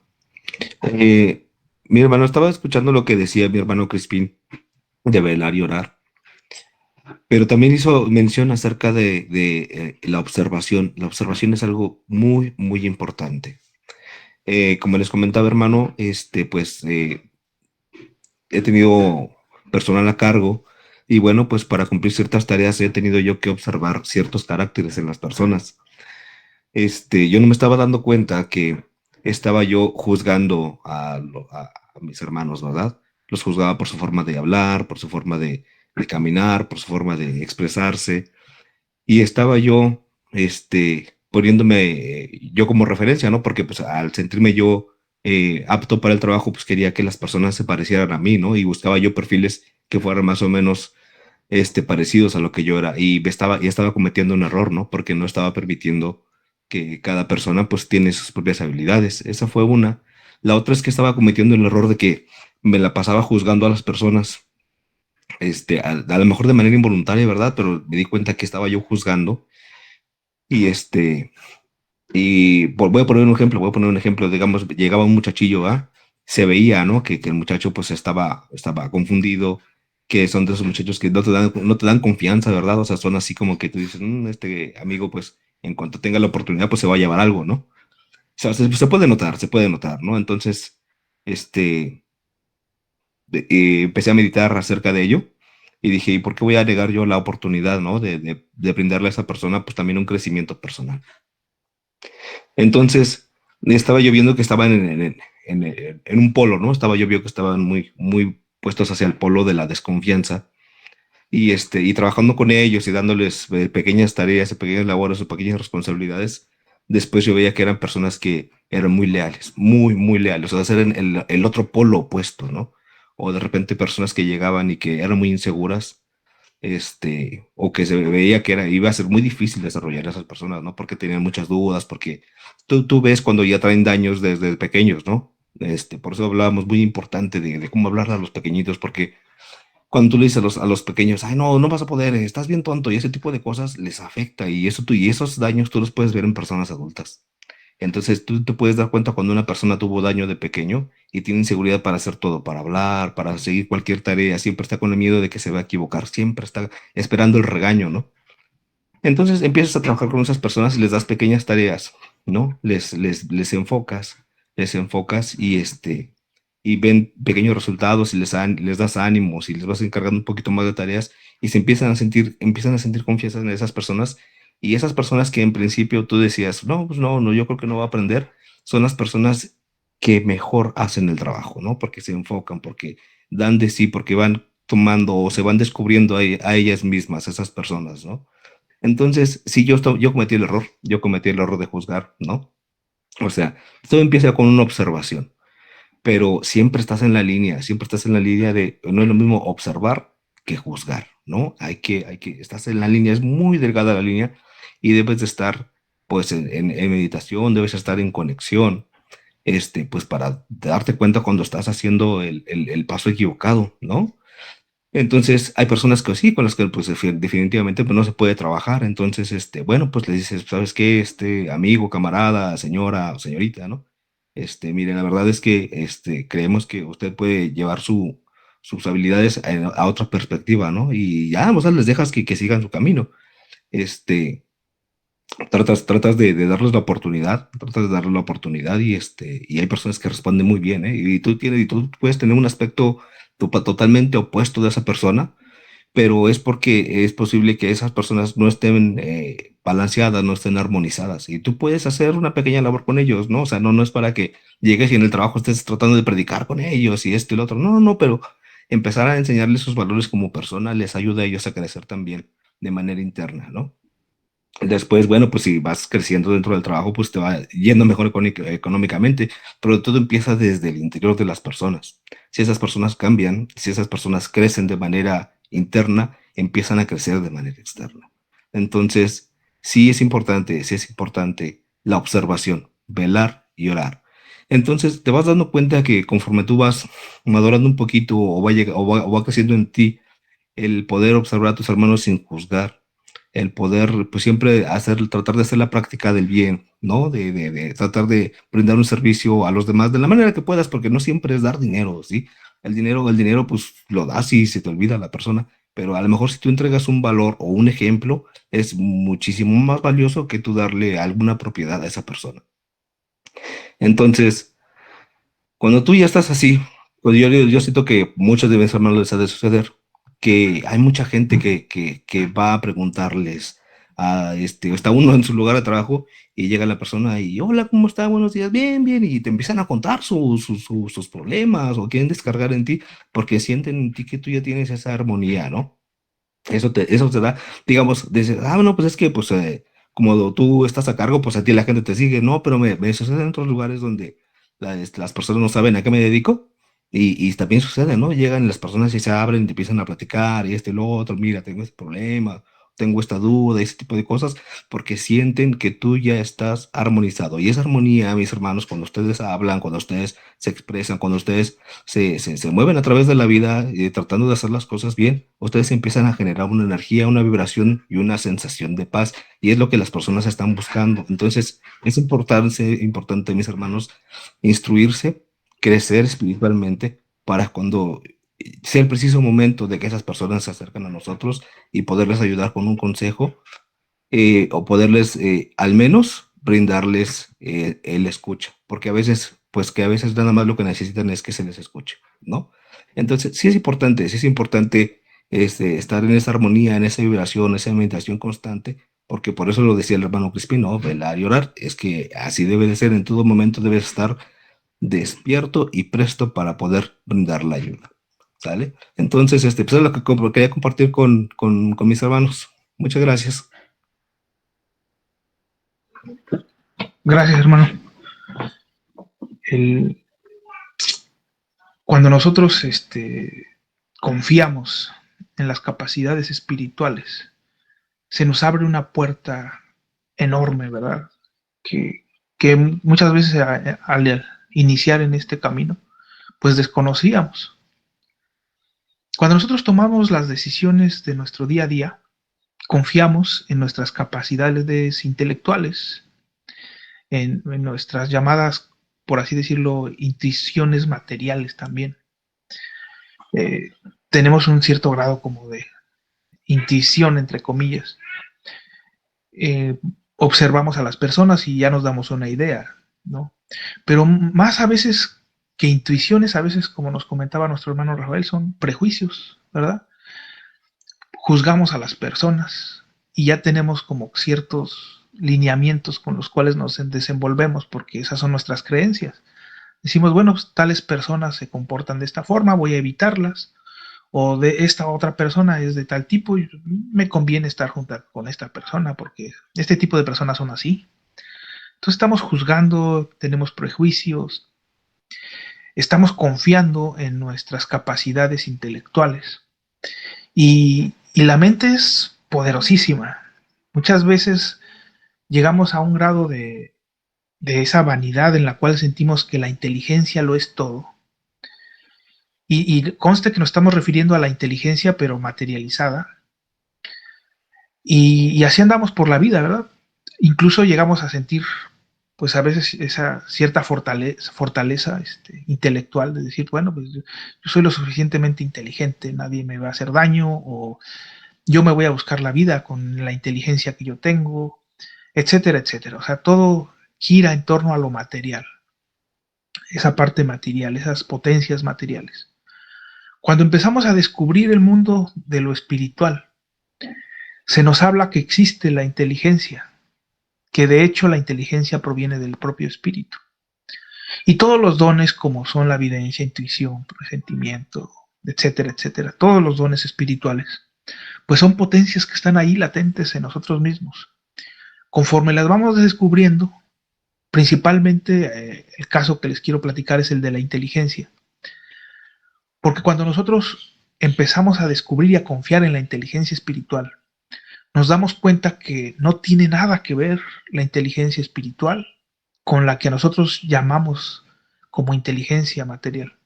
Mi hermano, estaba escuchando lo que decía mi hermano Crispín de velar y orar, pero también hizo mención acerca de la observación. La observación es algo muy, muy importante. Como les comentaba, hermano, pues he tenido personal a cargo y bueno, pues para cumplir ciertas tareas he tenido yo que observar ciertos caracteres en las personas. Yo no me estaba dando cuenta que estaba yo juzgando a mis hermanos, ¿verdad? Los juzgaba por su forma de hablar, por su forma de caminar, por su forma de expresarse. Y estaba yo, poniéndome yo como referencia, ¿no? Porque pues al sentirme yo apto para el trabajo, pues quería que las personas se parecieran a mí, ¿no? Y buscaba yo perfiles que fueran más o menos parecidos a lo que yo era y estaba cometiendo un error, ¿no? Porque no estaba permitiendo que cada persona pues tiene sus propias habilidades. Esa fue una. La otra es que estaba cometiendo el error de que me la pasaba juzgando a las personas, a lo mejor de manera involuntaria, ¿verdad? Pero me di cuenta que estaba yo juzgando y voy a poner un ejemplo, digamos, llegaba un muchachillo, ¿ah? Se veía, ¿no? Que el muchacho pues estaba confundido, que son de esos muchachos que no te dan confianza, ¿verdad? O sea, son así como que tú dices, este amigo pues en cuanto tenga la oportunidad pues se va a llevar algo, ¿no? O sea, se puede notar, ¿no? Entonces, este, empecé a meditar acerca de ello y dije, ¿y por qué voy a negar yo la oportunidad, ¿no? De brindarle a esa persona pues también un crecimiento personal? Entonces, estaba yo viendo que estaban en un polo, ¿no? Estaba yo viendo que estaban muy, muy puestos hacia el polo de la desconfianza y trabajando con ellos y dándoles pequeñas tareas, pequeñas labores o pequeñas responsabilidades. Después yo veía que eran personas que eran muy leales, muy, muy leales, o sea, eran el otro polo opuesto, ¿no? O de repente personas que llegaban y que eran muy inseguras, o que se veía que iba a ser muy difícil desarrollar a esas personas, ¿no? Porque tenían muchas dudas, porque tú ves cuando ya traen daños desde pequeños, ¿no? Por eso hablábamos muy importante de cómo hablar a los pequeñitos, porque cuando tú le dices a los pequeños, ay, no, no vas a poder, estás bien tonto, y ese tipo de cosas les afecta, y esos daños tú los puedes ver en personas adultas. Entonces tú te puedes dar cuenta cuando una persona tuvo daño de pequeño y tiene inseguridad para hacer todo, para hablar, para seguir cualquier tarea, siempre está con el miedo de que se va a equivocar, siempre está esperando el regaño, ¿no? Entonces empiezas a trabajar con esas personas y les das pequeñas tareas, ¿no? Les enfocas y y ven pequeños resultados y les das ánimos y les vas encargando un poquito más de tareas y se empiezan a sentir confianza en esas personas y esas personas que en principio tú decías, no, pues no, no, yo creo que no va a aprender, son las personas que mejor hacen el trabajo, ¿no? Porque se enfocan, porque dan de sí, porque van tomando o se van descubriendo a ellas mismas, esas personas, ¿no? Entonces, sí, yo yo cometí el error de juzgar, ¿no? O sea, todo empieza con una observación, pero siempre estás en la línea de, no es lo mismo observar que juzgar, ¿no? Estás en la línea, es muy delgada la línea y debes de estar, pues, en meditación, debes estar en conexión, pues, para darte cuenta cuando estás haciendo el paso equivocado, ¿no? Entonces, hay personas que sí, con las que pues definitivamente pues, no se puede trabajar. Entonces, bueno, pues le dices, ¿sabes qué? Amigo, camarada, señora o señorita, ¿no? Mire, la verdad es que creemos que usted puede llevar sus habilidades a otra perspectiva, ¿no? Y ya, o sea, les dejas que sigan su camino. Este, tratas de darles la oportunidad, y hay personas que responden muy bien, ¿eh? Y tú puedes tener un aspecto totalmente opuesto de esa persona, pero es porque es posible que esas personas no estén balanceadas, no estén armonizadas. Y tú puedes hacer una pequeña labor con ellos, ¿no? O sea, no es para que llegues y en el trabajo estés tratando de predicar con ellos y esto y lo otro. No, no, pero empezar a enseñarles sus valores como persona les ayuda a ellos a crecer también de manera interna, ¿no? Después, bueno, pues si vas creciendo dentro del trabajo, pues te va yendo mejor económicamente, pero todo empieza desde el interior de las personas. Si esas personas cambian, si esas personas crecen de manera interna, empiezan a crecer de manera externa. Entonces, sí es importante la observación, velar y orar. Entonces, te vas dando cuenta que conforme tú vas madurando un poquito o va creciendo en ti el poder observar a tus hermanos sin juzgar, el poder, pues siempre tratar de hacer la práctica del bien, ¿no? De tratar de brindar un servicio a los demás de la manera que puedas, porque no siempre es dar dinero, ¿sí? El dinero, pues lo das y se te olvida la persona, pero a lo mejor si tú entregas un valor o un ejemplo, es muchísimo más valioso que tú darle alguna propiedad a esa persona. Entonces, cuando tú ya estás así, pues yo siento que muchos de mis hermanos les ha de suceder, que hay mucha gente que va a preguntarles está uno en su lugar de trabajo y llega la persona y, hola, ¿cómo está? Buenos días, bien, bien, y te empiezan a contar sus problemas o quieren descargar en ti porque sienten en ti que tú ya tienes esa armonía, ¿no? Eso te da, digamos, dices, bueno, pues es que, pues, como tú estás a cargo, pues a ti la gente te sigue, ¿no? Pero me sucede en otros lugares donde las personas no saben a qué me dedico y también sucede, ¿no? Llegan las personas y se abren y te empiezan a platicar y y lo otro, mira, tengo este problema, tengo esta duda, ese tipo de cosas, porque sienten que tú ya estás armonizado. Y esa armonía, mis hermanos, cuando ustedes hablan, cuando ustedes se expresan, cuando ustedes se mueven a través de la vida tratando de hacer las cosas bien, ustedes empiezan a generar una energía, una vibración y una sensación de paz. Y es lo que las personas están buscando. Entonces, es importante, mis hermanos, instruirse, crecer espiritualmente para cuando sea el preciso momento de que esas personas se acercan a nosotros y poderles ayudar con un consejo o poderles al menos brindarles el escucha, porque a veces nada más lo que necesitan es que se les escuche, ¿no? Entonces, sí es importante estar en esa armonía, en esa vibración, esa meditación constante, porque por eso lo decía el hermano Crispín, ¿no? Velar y orar, es que así debe de ser, en todo momento debes estar despierto y presto para poder brindar la ayuda, ¿sale? Entonces, pues es lo que quería compartir con mis hermanos. Muchas gracias. Gracias, hermano. Cuando nosotros confiamos en las capacidades espirituales, se nos abre una puerta enorme, ¿verdad? Que muchas veces al iniciar en este camino, pues desconocíamos. Cuando nosotros tomamos las decisiones de nuestro día a día, confiamos en nuestras capacidades intelectuales, en nuestras llamadas, por así decirlo, intuiciones materiales también. Eh, tenemos un cierto grado como de intuición, entre comillas. Observamos a las personas y ya nos damos una idea, ¿no? Pero más a veces que intuiciones a veces, como nos comentaba nuestro hermano Rafael, son prejuicios, ¿verdad? Juzgamos a las personas y ya tenemos como ciertos lineamientos con los cuales nos desenvolvemos porque esas son nuestras creencias. Decimos, bueno, pues, tales personas se comportan de esta forma, voy a evitarlas, o de esta otra persona es de tal tipo y me conviene estar junto con esta persona porque este tipo de personas son así. Entonces estamos juzgando, tenemos prejuicios, estamos confiando en nuestras capacidades intelectuales y la mente es poderosísima. Muchas veces llegamos a un grado de esa vanidad en la cual sentimos que la inteligencia lo es todo. Y conste que nos estamos refiriendo a la inteligencia pero materializada. Y así andamos por la vida, ¿verdad? Incluso llegamos a sentir, pues a veces esa cierta fortaleza intelectual de decir, bueno, pues yo soy lo suficientemente inteligente, nadie me va a hacer daño, o yo me voy a buscar la vida con la inteligencia que yo tengo, etcétera, etcétera. O sea, todo gira en torno a lo material, esa parte material, esas potencias materiales. Cuando empezamos a descubrir el mundo de lo espiritual, se nos habla que existe la inteligencia, que de hecho la inteligencia proviene del propio espíritu. Y todos los dones como son la evidencia, intuición, presentimiento, etcétera, etcétera, todos los dones espirituales, pues son potencias que están ahí latentes en nosotros mismos. Conforme las vamos descubriendo, principalmente el caso que les quiero platicar es el de la inteligencia. Porque cuando nosotros empezamos a descubrir y a confiar en la inteligencia espiritual, nos damos cuenta que no tiene nada que ver la inteligencia espiritual con la que nosotros llamamos como inteligencia material.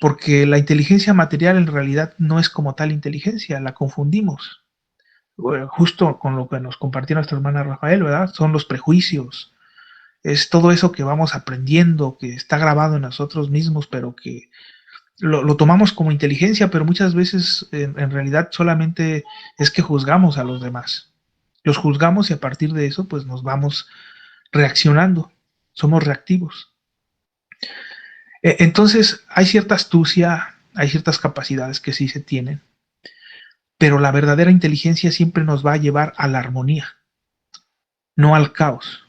Porque la inteligencia material en realidad no es como tal inteligencia, la confundimos. Justo con lo que nos compartió nuestra hermana Rafael, ¿verdad? Son los prejuicios, es todo eso que vamos aprendiendo, que está grabado en nosotros mismos, pero que lo tomamos como inteligencia, pero muchas veces en realidad solamente es que juzgamos a los demás. Los juzgamos y a partir de eso pues nos vamos reaccionando, somos reactivos. Entonces hay cierta astucia, hay ciertas capacidades que sí se tienen, pero la verdadera inteligencia siempre nos va a llevar a la armonía, no al caos.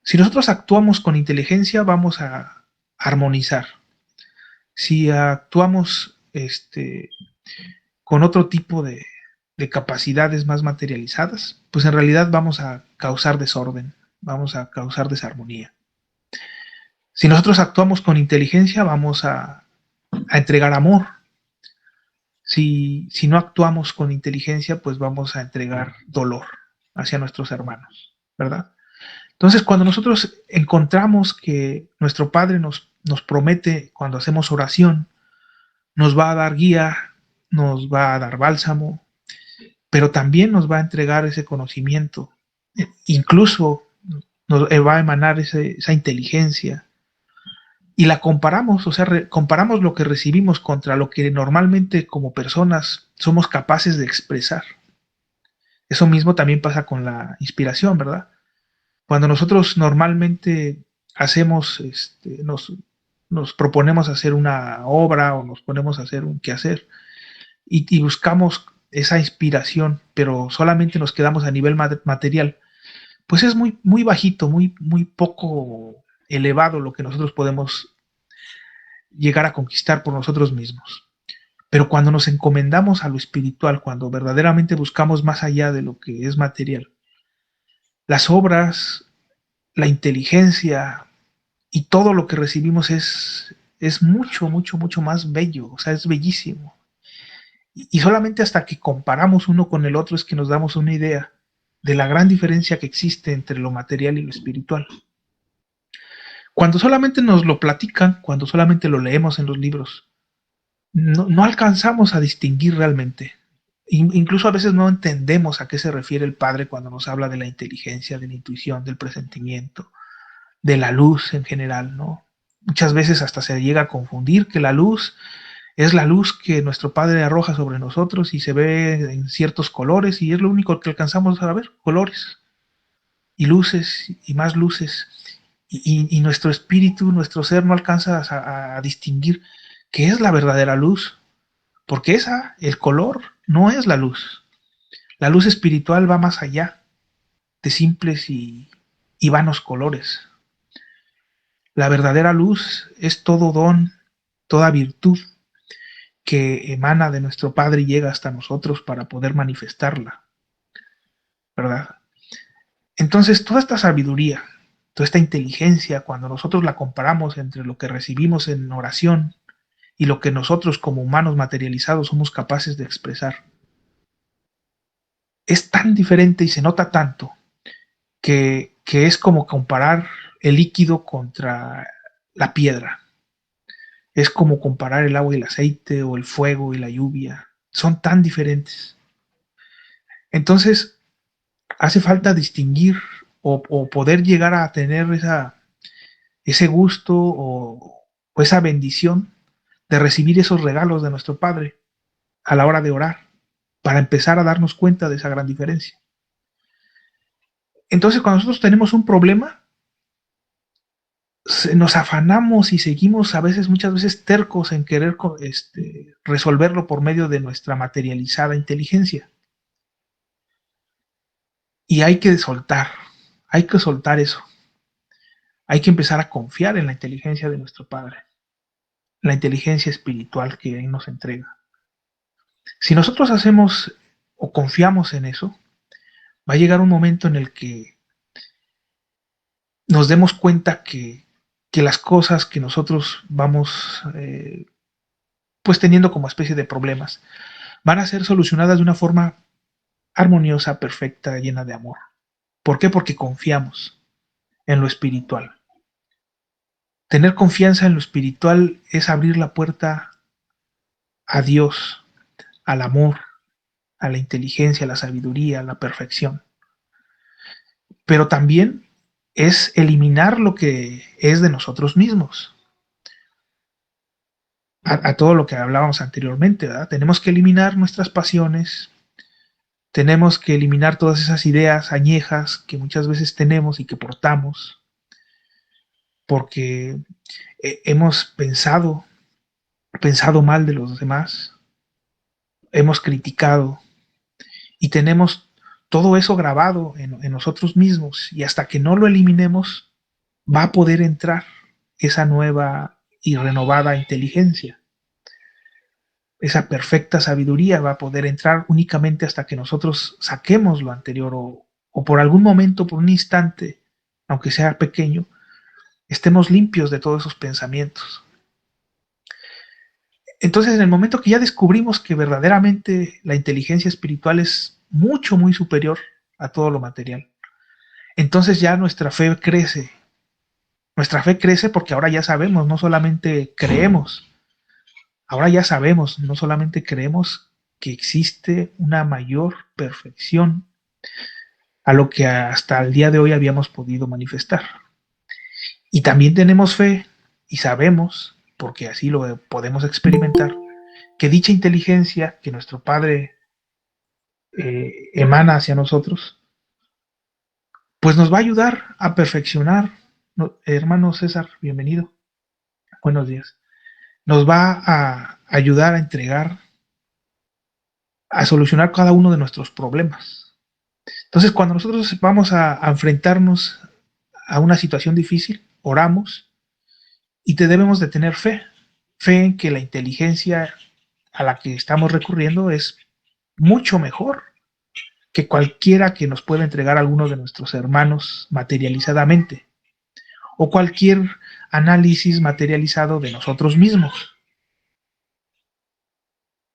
Si nosotros actuamos con inteligencia, vamos a armonizar. Si actuamos con otro tipo de capacidades más materializadas, pues en realidad vamos a causar desorden, vamos a causar desarmonía. Si nosotros actuamos con inteligencia, vamos a entregar amor. Si no actuamos con inteligencia, pues vamos a entregar dolor hacia nuestros hermanos, ¿verdad? Entonces, cuando nosotros encontramos que nuestro Padre nos promete, cuando hacemos oración, nos va a dar guía, nos va a dar bálsamo, pero también nos va a entregar ese conocimiento, incluso nos va a emanar esa inteligencia, y la comparamos, o sea, comparamos lo que recibimos contra lo que normalmente como personas somos capaces de expresar. Eso mismo también pasa con la inspiración, ¿verdad? Cuando nosotros normalmente hacemos, nos proponemos hacer una obra o nos ponemos a hacer un quehacer y buscamos esa inspiración, pero solamente nos quedamos a nivel material, pues es muy, muy bajito, muy, muy poco elevado lo que nosotros podemos llegar a conquistar por nosotros mismos. Pero cuando nos encomendamos a lo espiritual, cuando verdaderamente buscamos más allá de lo que es material, las obras, la inteligencia y todo lo que recibimos es mucho, mucho, mucho más bello, o sea, es bellísimo. Y solamente hasta que comparamos uno con el otro es que nos damos una idea de la gran diferencia que existe entre lo material y lo espiritual. Cuando solamente nos lo platican, cuando solamente lo leemos en los libros, no alcanzamos a distinguir realmente. Incluso a veces no entendemos a qué se refiere el Padre cuando nos habla de la inteligencia, de la intuición, del presentimiento, de la luz en general, ¿no? Muchas veces hasta se llega a confundir que la luz es la luz que nuestro Padre arroja sobre nosotros y se ve en ciertos colores y es lo único que alcanzamos a ver, colores y luces y más luces. y nuestro espíritu, nuestro ser no alcanza a distinguir qué es la verdadera luz, porque el color no es la luz. La luz espiritual va más allá de simples y vanos colores. La verdadera luz es todo don, toda virtud que emana de nuestro Padre y llega hasta nosotros para poder manifestarla, ¿verdad? Entonces, toda esta sabiduría, toda esta inteligencia, cuando nosotros la comparamos entre lo que recibimos en oración y lo que nosotros como humanos materializados somos capaces de expresar, es tan diferente y se nota tanto que es como comparar el líquido contra la piedra. Es como comparar el agua y el aceite o el fuego y la lluvia. Son tan diferentes. Entonces, hace falta distinguir o poder llegar a tener ese gusto o esa bendición de recibir esos regalos de nuestro Padre a la hora de orar, para empezar a darnos cuenta de esa gran diferencia. Entonces, cuando nosotros tenemos un problema, nos afanamos y seguimos muchas veces tercos en querer resolverlo por medio de nuestra materializada inteligencia. Y hay que soltar eso. Hay que empezar a confiar en la inteligencia de nuestro Padre, la inteligencia espiritual que Él nos entrega. Si nosotros hacemos o confiamos en eso, va a llegar un momento en el que nos demos cuenta que las cosas que nosotros vamos pues teniendo como especie de problemas van a ser solucionadas de una forma armoniosa, perfecta, llena de amor. ¿Por qué? Porque confiamos en lo espiritual. Tener confianza en lo espiritual es abrir la puerta a Dios, al amor, a la inteligencia, a la sabiduría, a la perfección. Pero también es eliminar lo que es de nosotros mismos. A todo lo que hablábamos anteriormente, ¿verdad? Tenemos que eliminar nuestras pasiones, tenemos que eliminar todas esas ideas añejas que muchas veces tenemos y que portamos, porque hemos pensado mal de los demás, hemos criticado y tenemos todo eso grabado en nosotros mismos, y hasta que no lo eliminemos va a poder entrar esa nueva y renovada inteligencia. Esa perfecta sabiduría va a poder entrar únicamente hasta que nosotros saquemos lo anterior o por algún momento, por un instante, aunque sea pequeño, estemos limpios de todos esos pensamientos. Entonces, en el momento que ya descubrimos que verdaderamente la inteligencia espiritual es mucho, muy superior a todo lo material, entonces ya nuestra fe crece. Nuestra fe crece porque ahora ya sabemos, no solamente creemos, ahora ya sabemos, no solamente creemos que existe una mayor perfección a lo que hasta el día de hoy habíamos podido manifestar. Y también tenemos fe y sabemos, porque así lo podemos experimentar, que dicha inteligencia que nuestro Padre emana hacia nosotros, pues nos va a ayudar a perfeccionar. No, hermano César, bienvenido. Buenos días. Nos va a ayudar a entregar, a solucionar cada uno de nuestros problemas. Entonces, cuando nosotros vamos a enfrentarnos a una situación difícil, oramos y debemos de tener fe. Fe en que la inteligencia a la que estamos recurriendo es mucho mejor que cualquiera que nos pueda entregar alguno de nuestros hermanos materializadamente, o cualquier análisis materializado de nosotros mismos.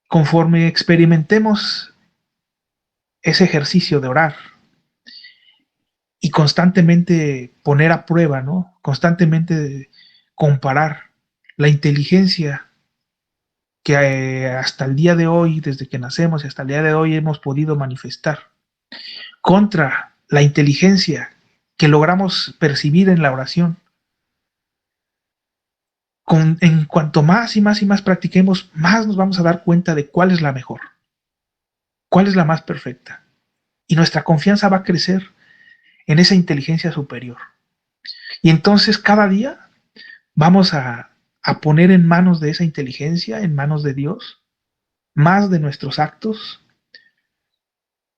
Conforme experimentemos ese ejercicio de orar y constantemente poner a prueba, ¿no? Constantemente comparar la inteligencia que hasta el día de hoy, desde que nacemos y hasta el día de hoy hemos podido manifestar, contra la inteligencia que logramos percibir en la oración. En cuanto más y más y más practiquemos, más nos vamos a dar cuenta de cuál es la mejor, cuál es la más perfecta. Y nuestra confianza va a crecer en esa inteligencia superior. Y entonces cada día vamos a poner en manos de esa inteligencia, en manos de Dios, más de nuestros actos.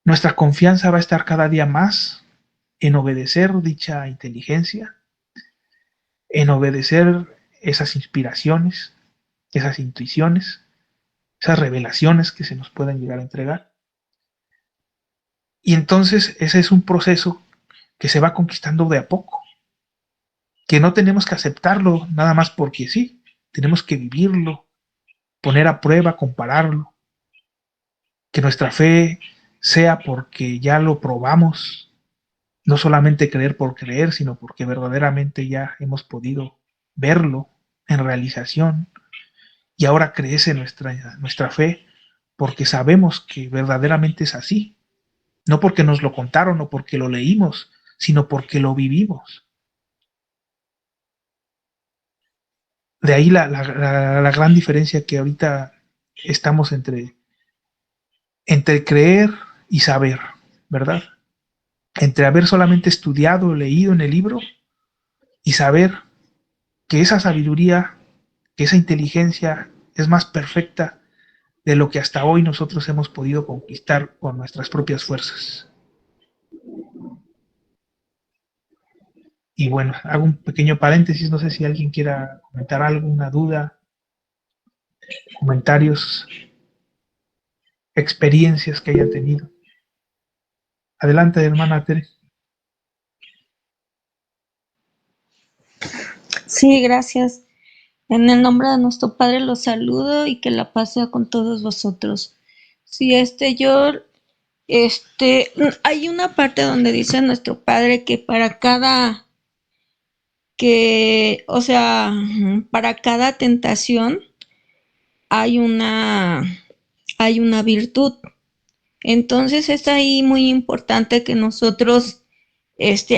Nuestra confianza va a estar cada día más en obedecer dicha inteligencia, en obedecer esas inspiraciones, esas intuiciones, esas revelaciones que se nos pueden llegar a entregar. Y entonces ese es un proceso que se va conquistando de a poco, que no tenemos que aceptarlo nada más porque sí, tenemos que vivirlo, poner a prueba, compararlo, que nuestra fe sea porque ya lo probamos, no solamente creer por creer, sino porque verdaderamente ya hemos podido verlo en realización y ahora crece nuestra fe porque sabemos que verdaderamente es así, no porque nos lo contaron o porque lo leímos, sino porque lo vivimos. De ahí la gran diferencia que ahorita estamos entre creer y saber, ¿verdad? Entre haber solamente estudiado, leído en el libro y saber que esa sabiduría, que esa inteligencia es más perfecta de lo que hasta hoy nosotros hemos podido conquistar con nuestras propias fuerzas. Y bueno, hago un pequeño paréntesis, no sé si alguien quiera comentar algo, una duda, comentarios, experiencias que haya tenido. Adelante, hermana Tere. Sí, gracias. En el nombre de nuestro Padre los saludo y que la paz sea con todos vosotros. Sí, hay una parte donde dice nuestro Padre que para cada tentación hay hay una virtud. Entonces es ahí muy importante que nosotros,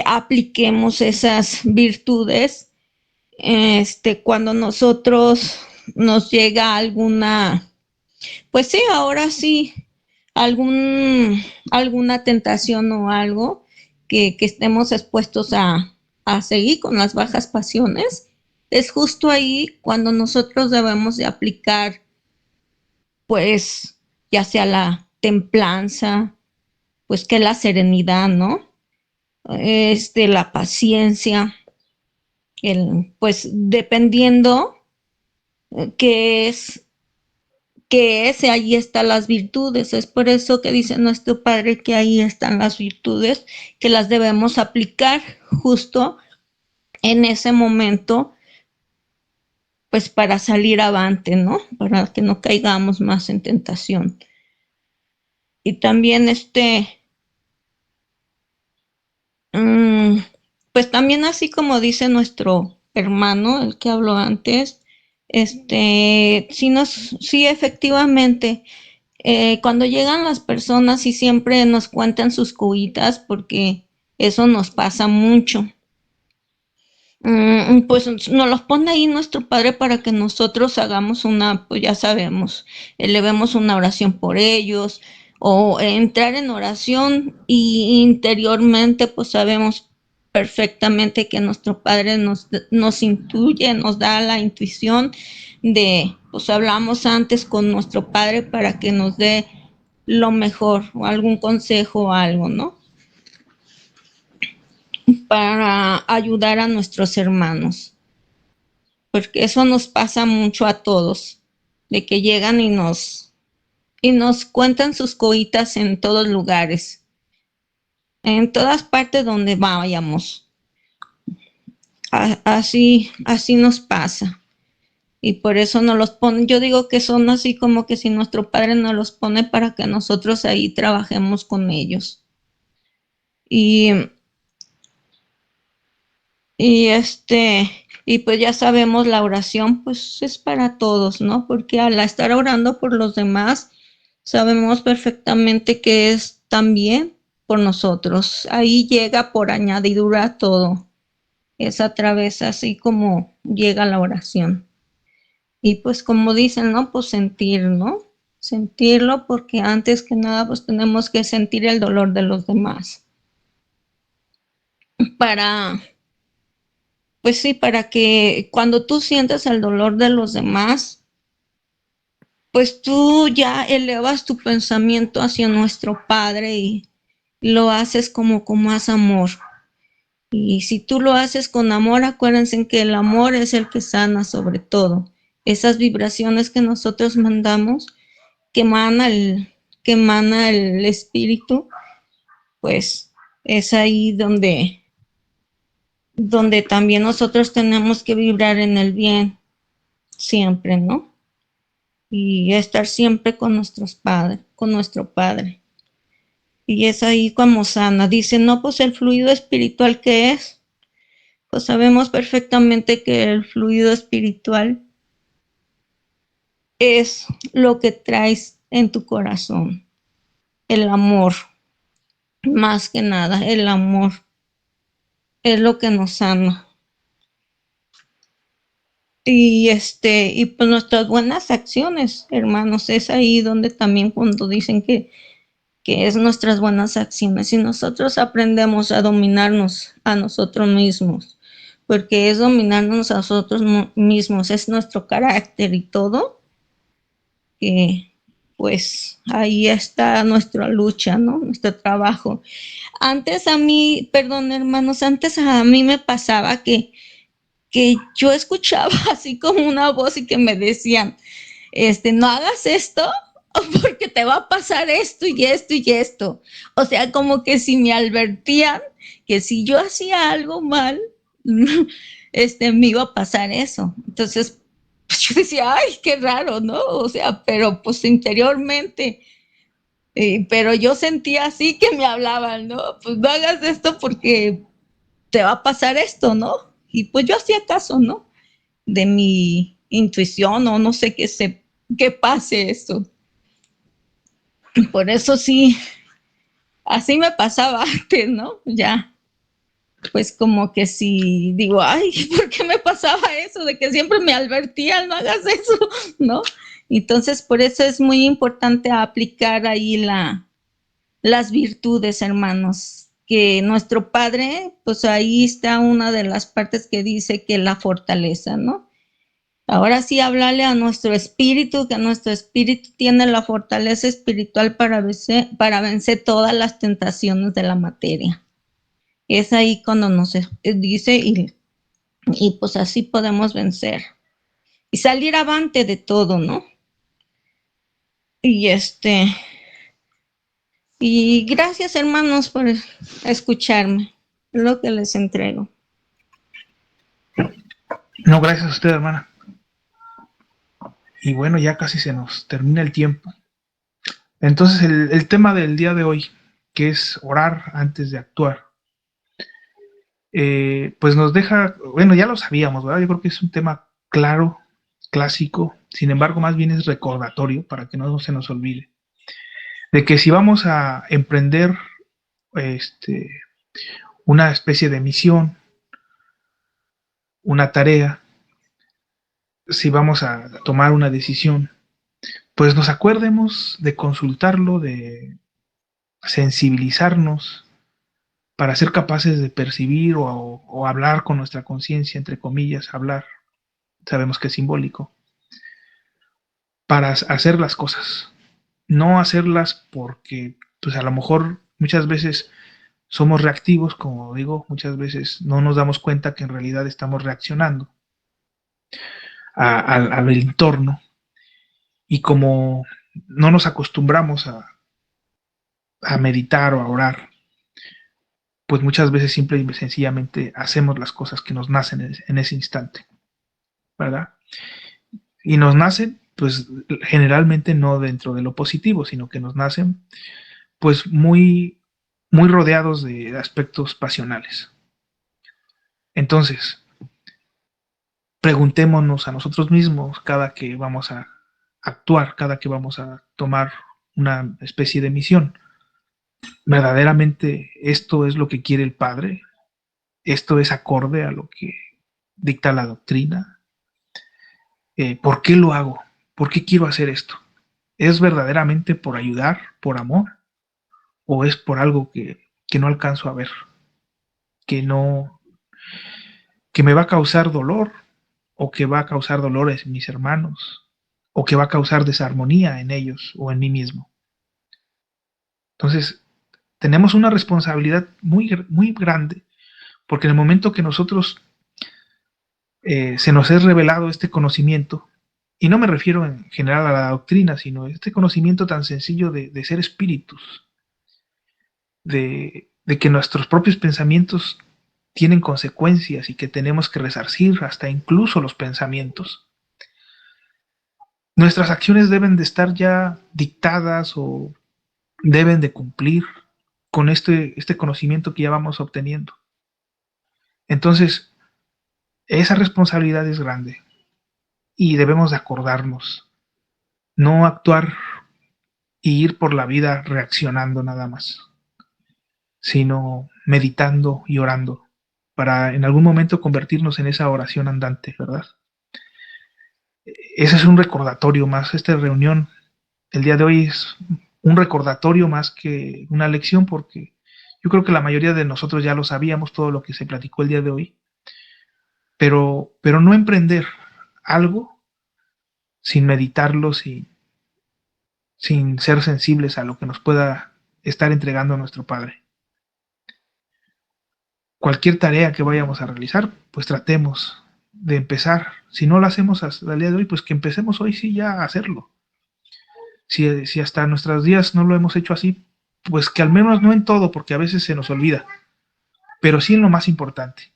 apliquemos esas virtudes, cuando nosotros nos llega alguna, pues sí, ahora sí, alguna tentación o algo que estemos expuestos a seguir con las bajas pasiones, es justo ahí cuando nosotros debemos de aplicar, pues, ya sea la templanza, pues que la serenidad, ¿no? La paciencia, pues dependiendo qué es, ahí están las virtudes. Es por eso que dice nuestro Padre que ahí están las virtudes, que las debemos aplicar justo en ese momento, pues para salir avante, ¿no? Para que no caigamos más en tentación. Y también pues también así como dice nuestro hermano, el que habló antes, sí, efectivamente, cuando llegan las personas y siempre nos cuentan sus cuitas, porque eso nos pasa mucho. Pues nos los pone ahí nuestro Padre para que nosotros hagamos pues ya sabemos, elevemos una oración por ellos o entrar en oración y interiormente pues sabemos perfectamente que nuestro Padre nos intuye, nos da la intuición pues hablamos antes con nuestro Padre para que nos dé lo mejor o algún consejo o algo, ¿no? Para ayudar a nuestros hermanos. Porque eso nos pasa mucho a todos, de que llegan y nos cuentan sus coitas en todos lugares, en todas partes donde vayamos. Así nos pasa. Y por eso nos los ponen, yo digo que son así como que si nuestro Padre nos los pone para que nosotros ahí trabajemos con ellos. Y y pues ya sabemos, la oración pues es para todos, ¿no? Porque al estar orando por los demás, sabemos perfectamente que es también por nosotros. Ahí llega por añadidura todo. Es a través así como llega la oración. Y pues como dicen, ¿no? Pues sentir, ¿no? Sentirlo porque antes que nada pues tenemos que sentir el dolor de los demás. Para pues sí, para que cuando tú sientes el dolor de los demás, pues tú ya elevas tu pensamiento hacia nuestro Padre y lo haces como con más amor. Y si tú lo haces con amor, acuérdense que el amor es el que sana sobre todo. Esas vibraciones que nosotros mandamos, que emana el espíritu, pues es ahí donde también nosotros tenemos que vibrar en el bien, siempre, ¿no? Y estar siempre con nuestros padres, con nuestro Padre. Y es ahí como sana. Dice, no, pues el fluido espiritual que es, pues sabemos perfectamente que el fluido espiritual es lo que traes en tu corazón. El amor, más que nada, el amor es lo que nos sana. Y pues nuestras buenas acciones, hermanos, es ahí donde también cuando dicen que es nuestras buenas acciones. Si nosotros aprendemos a dominarnos a nosotros mismos, porque es dominarnos a nosotros mismos, es nuestro carácter y todo, que pues ahí está nuestra lucha, ¿no? Nuestro trabajo. Antes a mí, perdón hermanos, antes a mí me pasaba que yo escuchaba así como una voz y que me decían, no hagas esto porque te va a pasar esto y esto y esto. O sea, como que si me advertían que si yo hacía algo mal, me iba a pasar eso. Entonces, pues yo decía, ay, qué raro, ¿no? O sea, pero pues interiormente, pero yo sentía así que me hablaban, ¿no? Pues no hagas esto porque te va a pasar esto, ¿no? Y pues yo hacía caso, ¿no? De mi intuición o no sé qué pase eso. Por eso sí, así me pasaba antes, ¿no? Ya, pues como que si digo, ay, ¿por qué me pasaba eso? De que siempre me advertían, no hagas eso, ¿no? Entonces, por eso es muy importante aplicar ahí las virtudes, hermanos, que nuestro Padre, pues ahí está una de las partes que dice que la fortaleza, ¿no? Ahora sí, hablarle a nuestro espíritu, que nuestro espíritu tiene la fortaleza espiritual para vencer todas las tentaciones de la materia. Es ahí cuando nos dice y pues así podemos vencer y salir avante de todo, ¿no? Y gracias hermanos por escucharme, es lo que les entrego. No, gracias a usted, hermana. Y bueno, ya casi se nos termina el tiempo. Entonces, el tema del día de hoy, que es orar antes de actuar, pues nos deja, bueno, ya lo sabíamos, ¿verdad? Yo creo que es un tema claro, clásico, sin embargo, más bien es recordatorio para que no se nos olvide, de que si vamos a emprender una especie de misión, una tarea, si vamos a tomar una decisión, pues nos acuerdemos de consultarlo, de sensibilizarnos para ser capaces de percibir o hablar con nuestra conciencia, entre comillas, hablar, sabemos que es simbólico, para hacer las cosas, no hacerlas porque pues a lo mejor muchas veces somos reactivos, como digo, muchas veces no nos damos cuenta que en realidad estamos reaccionando al entorno y como no nos acostumbramos a meditar o a orar, pues muchas veces simple y sencillamente hacemos las cosas que nos nacen en ese instante, ¿verdad? Y nos nacen, pues generalmente no dentro de lo positivo, sino que nos nacen, pues muy, muy rodeados de aspectos pasionales. Entonces, preguntémonos a nosotros mismos cada que vamos a actuar, cada que vamos a tomar una especie de misión. ¿Verdaderamente esto es lo que quiere el Padre? ¿Esto es acorde a lo que dicta la doctrina? ¿Por qué lo hago? ¿Por qué quiero hacer esto? ¿Es verdaderamente por ayudar, por amor? ¿O es por algo que no alcanzo a ver? Que no, que me va a causar dolor, o que va a causar dolores en mis hermanos, o que va a causar desarmonía en ellos o en mí mismo. Entonces, tenemos una responsabilidad muy, muy grande, porque en el momento que nosotros se nos es revelado este conocimiento, y no me refiero en general a la doctrina, sino este conocimiento tan sencillo de ser espíritus, de que nuestros propios pensamientos tienen consecuencias y que tenemos que resarcir hasta incluso los pensamientos. Nuestras acciones deben de estar ya dictadas o deben de cumplir con este conocimiento que ya vamos obteniendo. Entonces, esa responsabilidad es grande y debemos de acordarnos, no actuar y ir por la vida reaccionando nada más, sino meditando y orando para en algún momento convertirnos en esa oración andante, ¿verdad? Ese es un recordatorio más, esta reunión el día de hoy es un recordatorio más que una lección, porque yo creo que la mayoría de nosotros ya lo sabíamos, todo lo que se platicó el día de hoy, pero no emprender algo sin meditarlo, sin ser sensibles a lo que nos pueda estar entregando nuestro Padre. Cualquier tarea que vayamos a realizar, pues tratemos de empezar. Si no lo hacemos hasta el día de hoy, pues que empecemos hoy sí ya a hacerlo. Si hasta nuestros días no lo hemos hecho así, pues que al menos no en todo, porque a veces se nos olvida, pero sí en lo más importante.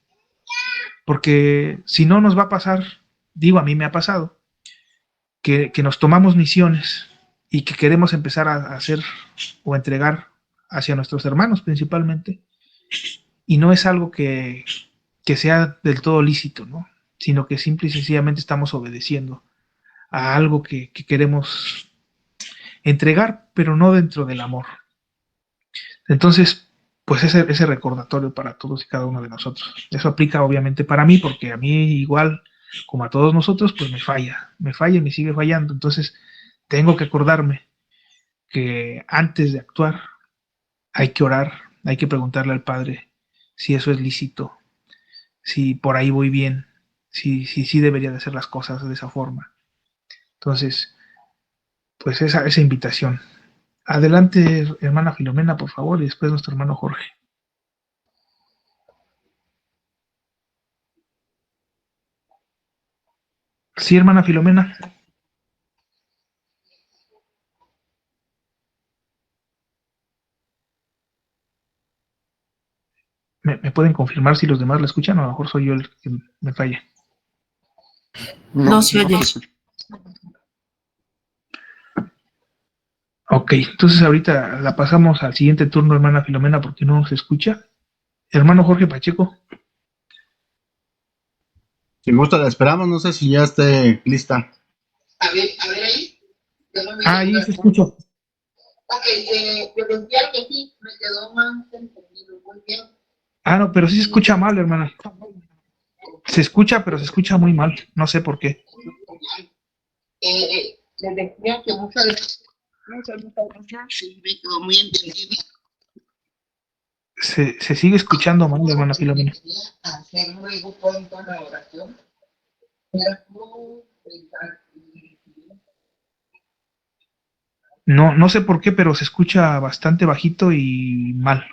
Porque si no nos va a pasar, digo, a mí me ha pasado, que nos tomamos misiones y que queremos empezar a hacer o entregar hacia nuestros hermanos principalmente, y no es algo que sea del todo lícito, ¿no? Sino que simple y sencillamente estamos obedeciendo a algo que queremos entregar, pero no dentro del amor. Entonces, pues ese recordatorio para todos y cada uno de nosotros. Eso aplica obviamente para mí, porque a mí igual, como a todos nosotros, pues me falla y me sigue fallando. Entonces, tengo que acordarme que antes de actuar hay que orar, hay que preguntarle al Padre si eso es lícito, si por ahí voy bien, si debería de hacer las cosas de esa forma. Entonces, pues esa invitación. Adelante, hermana Filomena, por favor, y después nuestro hermano Jorge. Sí, hermana Filomena. ¿Me pueden confirmar si los demás la escuchan? O a lo mejor soy yo el que me falla. No se oye. Ok, entonces ahorita la pasamos al siguiente turno, hermana Filomena, porque no se escucha. Hermano Jorge Pacheco. Si gusta, la esperamos. No sé si ya esté lista. A ver ahí. Ahí se escucha. Ok, yo decía que sí, me quedó más entendido, muy bien. No, pero sí se escucha mal, hermana. Se escucha, pero se escucha muy mal. No sé por qué. Les decía que muchas gracias, sí, me quedó muy entendido. Se sigue escuchando mal, hermana Filomena. Hacer luego pronto la oración. No sé por qué, pero se escucha bastante bajito y mal.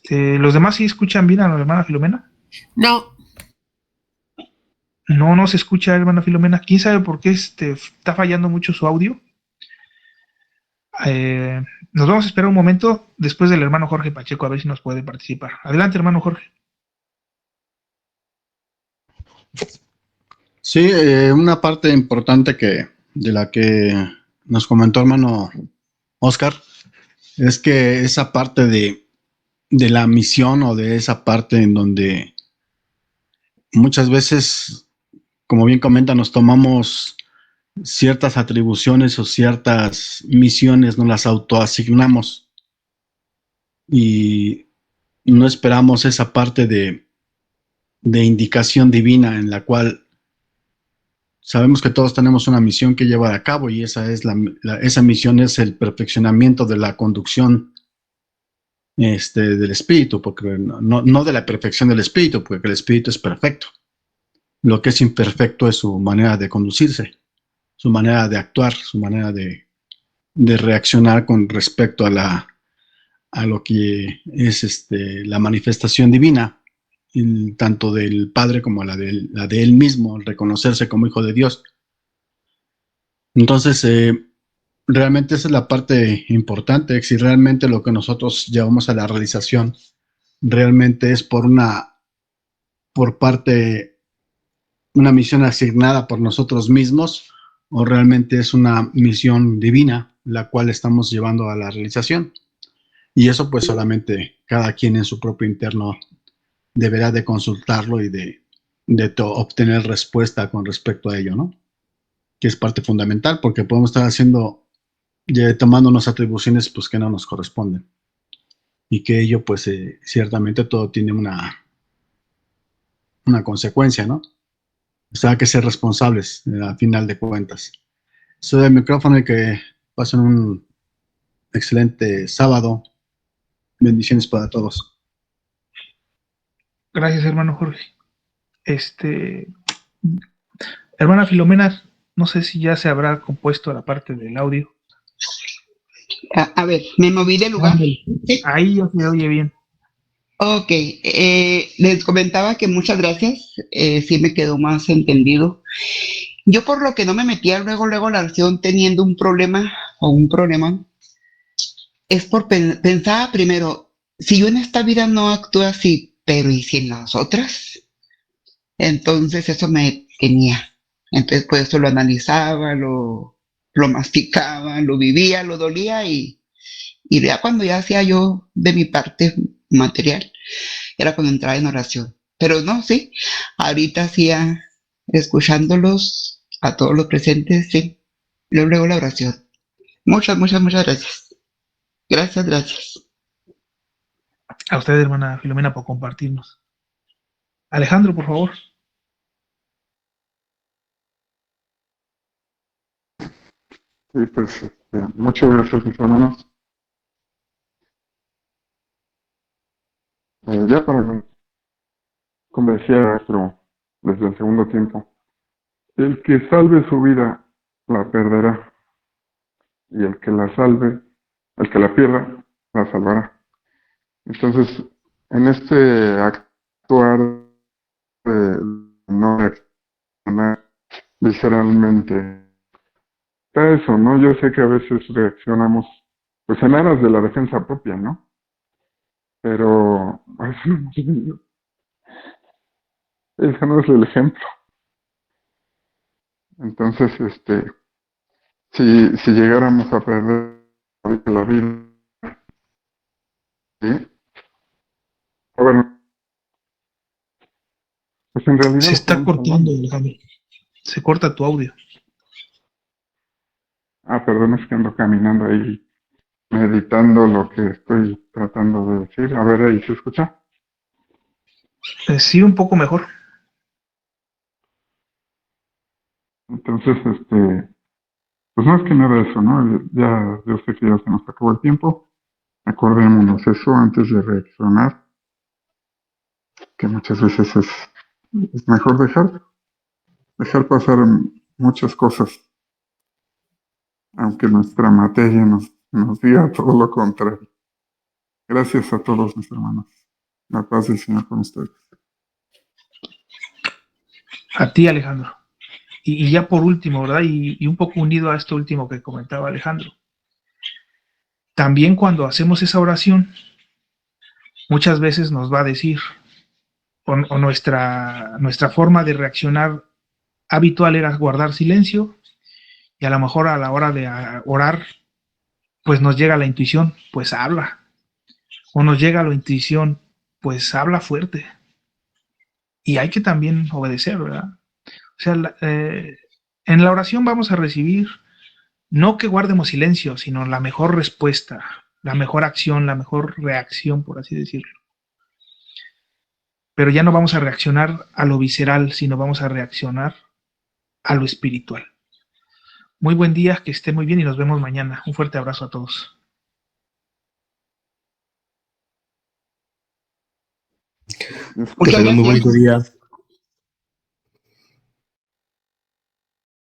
¿Los demás sí escuchan bien a la hermana Filomena? No. No se escucha, hermana Filomena. ¿Quién sabe por qué está fallando mucho su audio? Nos vamos a esperar un momento después del hermano Jorge Pacheco, a ver si nos puede participar. Adelante, hermano Jorge. Sí, una parte importante de la que nos comentó hermano Oscar es que esa parte de la misión, o de esa parte en donde muchas veces, como bien comenta, nos tomamos ciertas atribuciones o ciertas misiones, nos las autoasignamos y no esperamos esa parte de indicación divina, en la cual sabemos que todos tenemos una misión que llevar a cabo, y esa es esa misión es el perfeccionamiento de la conducción del espíritu, porque no de la perfección del espíritu, porque el espíritu es perfecto. Lo que es imperfecto es su manera de conducirse, su manera de actuar, su manera de reaccionar con respecto a lo que es la manifestación divina, tanto del Padre como la de Él mismo, el reconocerse como hijo de Dios. Entonces, realmente esa es la parte importante, si realmente lo que nosotros llevamos a la realización realmente es por parte, una misión asignada por nosotros mismos, o realmente es una misión divina la cual estamos llevando a la realización. Y eso pues solamente cada quien en su propio interno deberá de consultarlo y de obtener respuesta con respecto a ello, ¿no? Que es parte fundamental, porque podemos estar tomándonos atribuciones pues que no nos corresponden. Y que ello pues ciertamente todo tiene una consecuencia, ¿no? O sea, hay que ser responsables a final de cuentas. Soy el micrófono y que pasen un excelente sábado. Bendiciones para todos. Gracias, hermano Jorge. Hermana Filomena, no sé si ya se habrá compuesto la parte del audio. A ver, me moví de lugar. Sí. Ahí ya se oye bien. Ok, les comentaba que muchas gracias, sí me quedó más entendido. Yo por lo que no me metía luego a la oración teniendo un problema o un problema, es por pensaba primero, si yo en esta vida no actúo así, pero ¿y si en las otras? Entonces eso me tenía. Entonces por eso lo analizaba, lo masticaba, lo vivía, lo dolía y ya cuando ya hacía yo de mi parte material, era cuando entraba en oración. Pero no, sí, ahorita sí, escuchándolos a todos los presentes, sí, luego la oración. Muchas, muchas, muchas gracias. Gracias, gracias. A usted, hermana Filomena, por compartirnos. Alejandro, por favor. Sí, pues muchas gracias, mis hermanos. Ya para, como decía, pero desde el segundo tiempo, el que salve su vida la perderá, y el que la salve, el que la pierda, la salvará. Entonces, en este actuar de no reaccionar visceralmente, está eso, ¿no? Yo sé que a veces reaccionamos, pues en aras de la defensa propia, ¿no? Pero a veces no hemos venido. Ese no es el ejemplo. Entonces, si llegáramos a perder la vida, ¿sí? Bueno, pues en realidad Se lo está estamos cortando, salvando. Alejandro. Se corta tu audio. Perdón, es que ando caminando ahí, meditando lo que estoy tratando de decir. A ver, ahí se escucha. Sí, un poco mejor. Entonces, pues más que nada eso, ¿no? Ya, yo sé que ya se nos acabó el tiempo. Acordémonos eso antes de reaccionar, que muchas veces es mejor dejar pasar muchas cosas, aunque nuestra materia nos diga todo lo contrario. Gracias a todos mis hermanos. La paz del Señor con ustedes. A ti, Alejandro. Y ya por último, ¿verdad? Y un poco unido a esto último que comentaba Alejandro. También cuando hacemos esa oración, muchas veces nos va a decir, o nuestra forma de reaccionar habitual era guardar silencio, y a lo mejor a la hora de orar, pues nos llega la intuición, pues habla. O nos llega la intuición, pues habla fuerte. Y hay que también obedecer, ¿verdad? O sea, en la oración vamos a recibir no que guardemos silencio, sino la mejor respuesta, la mejor acción, la mejor reacción, por así decirlo. Pero ya no vamos a reaccionar a lo visceral, sino vamos a reaccionar a lo espiritual. Muy buen día, que esté muy bien y nos vemos mañana. Un fuerte abrazo a todos. Muchas tengan muy bonito gracias. día.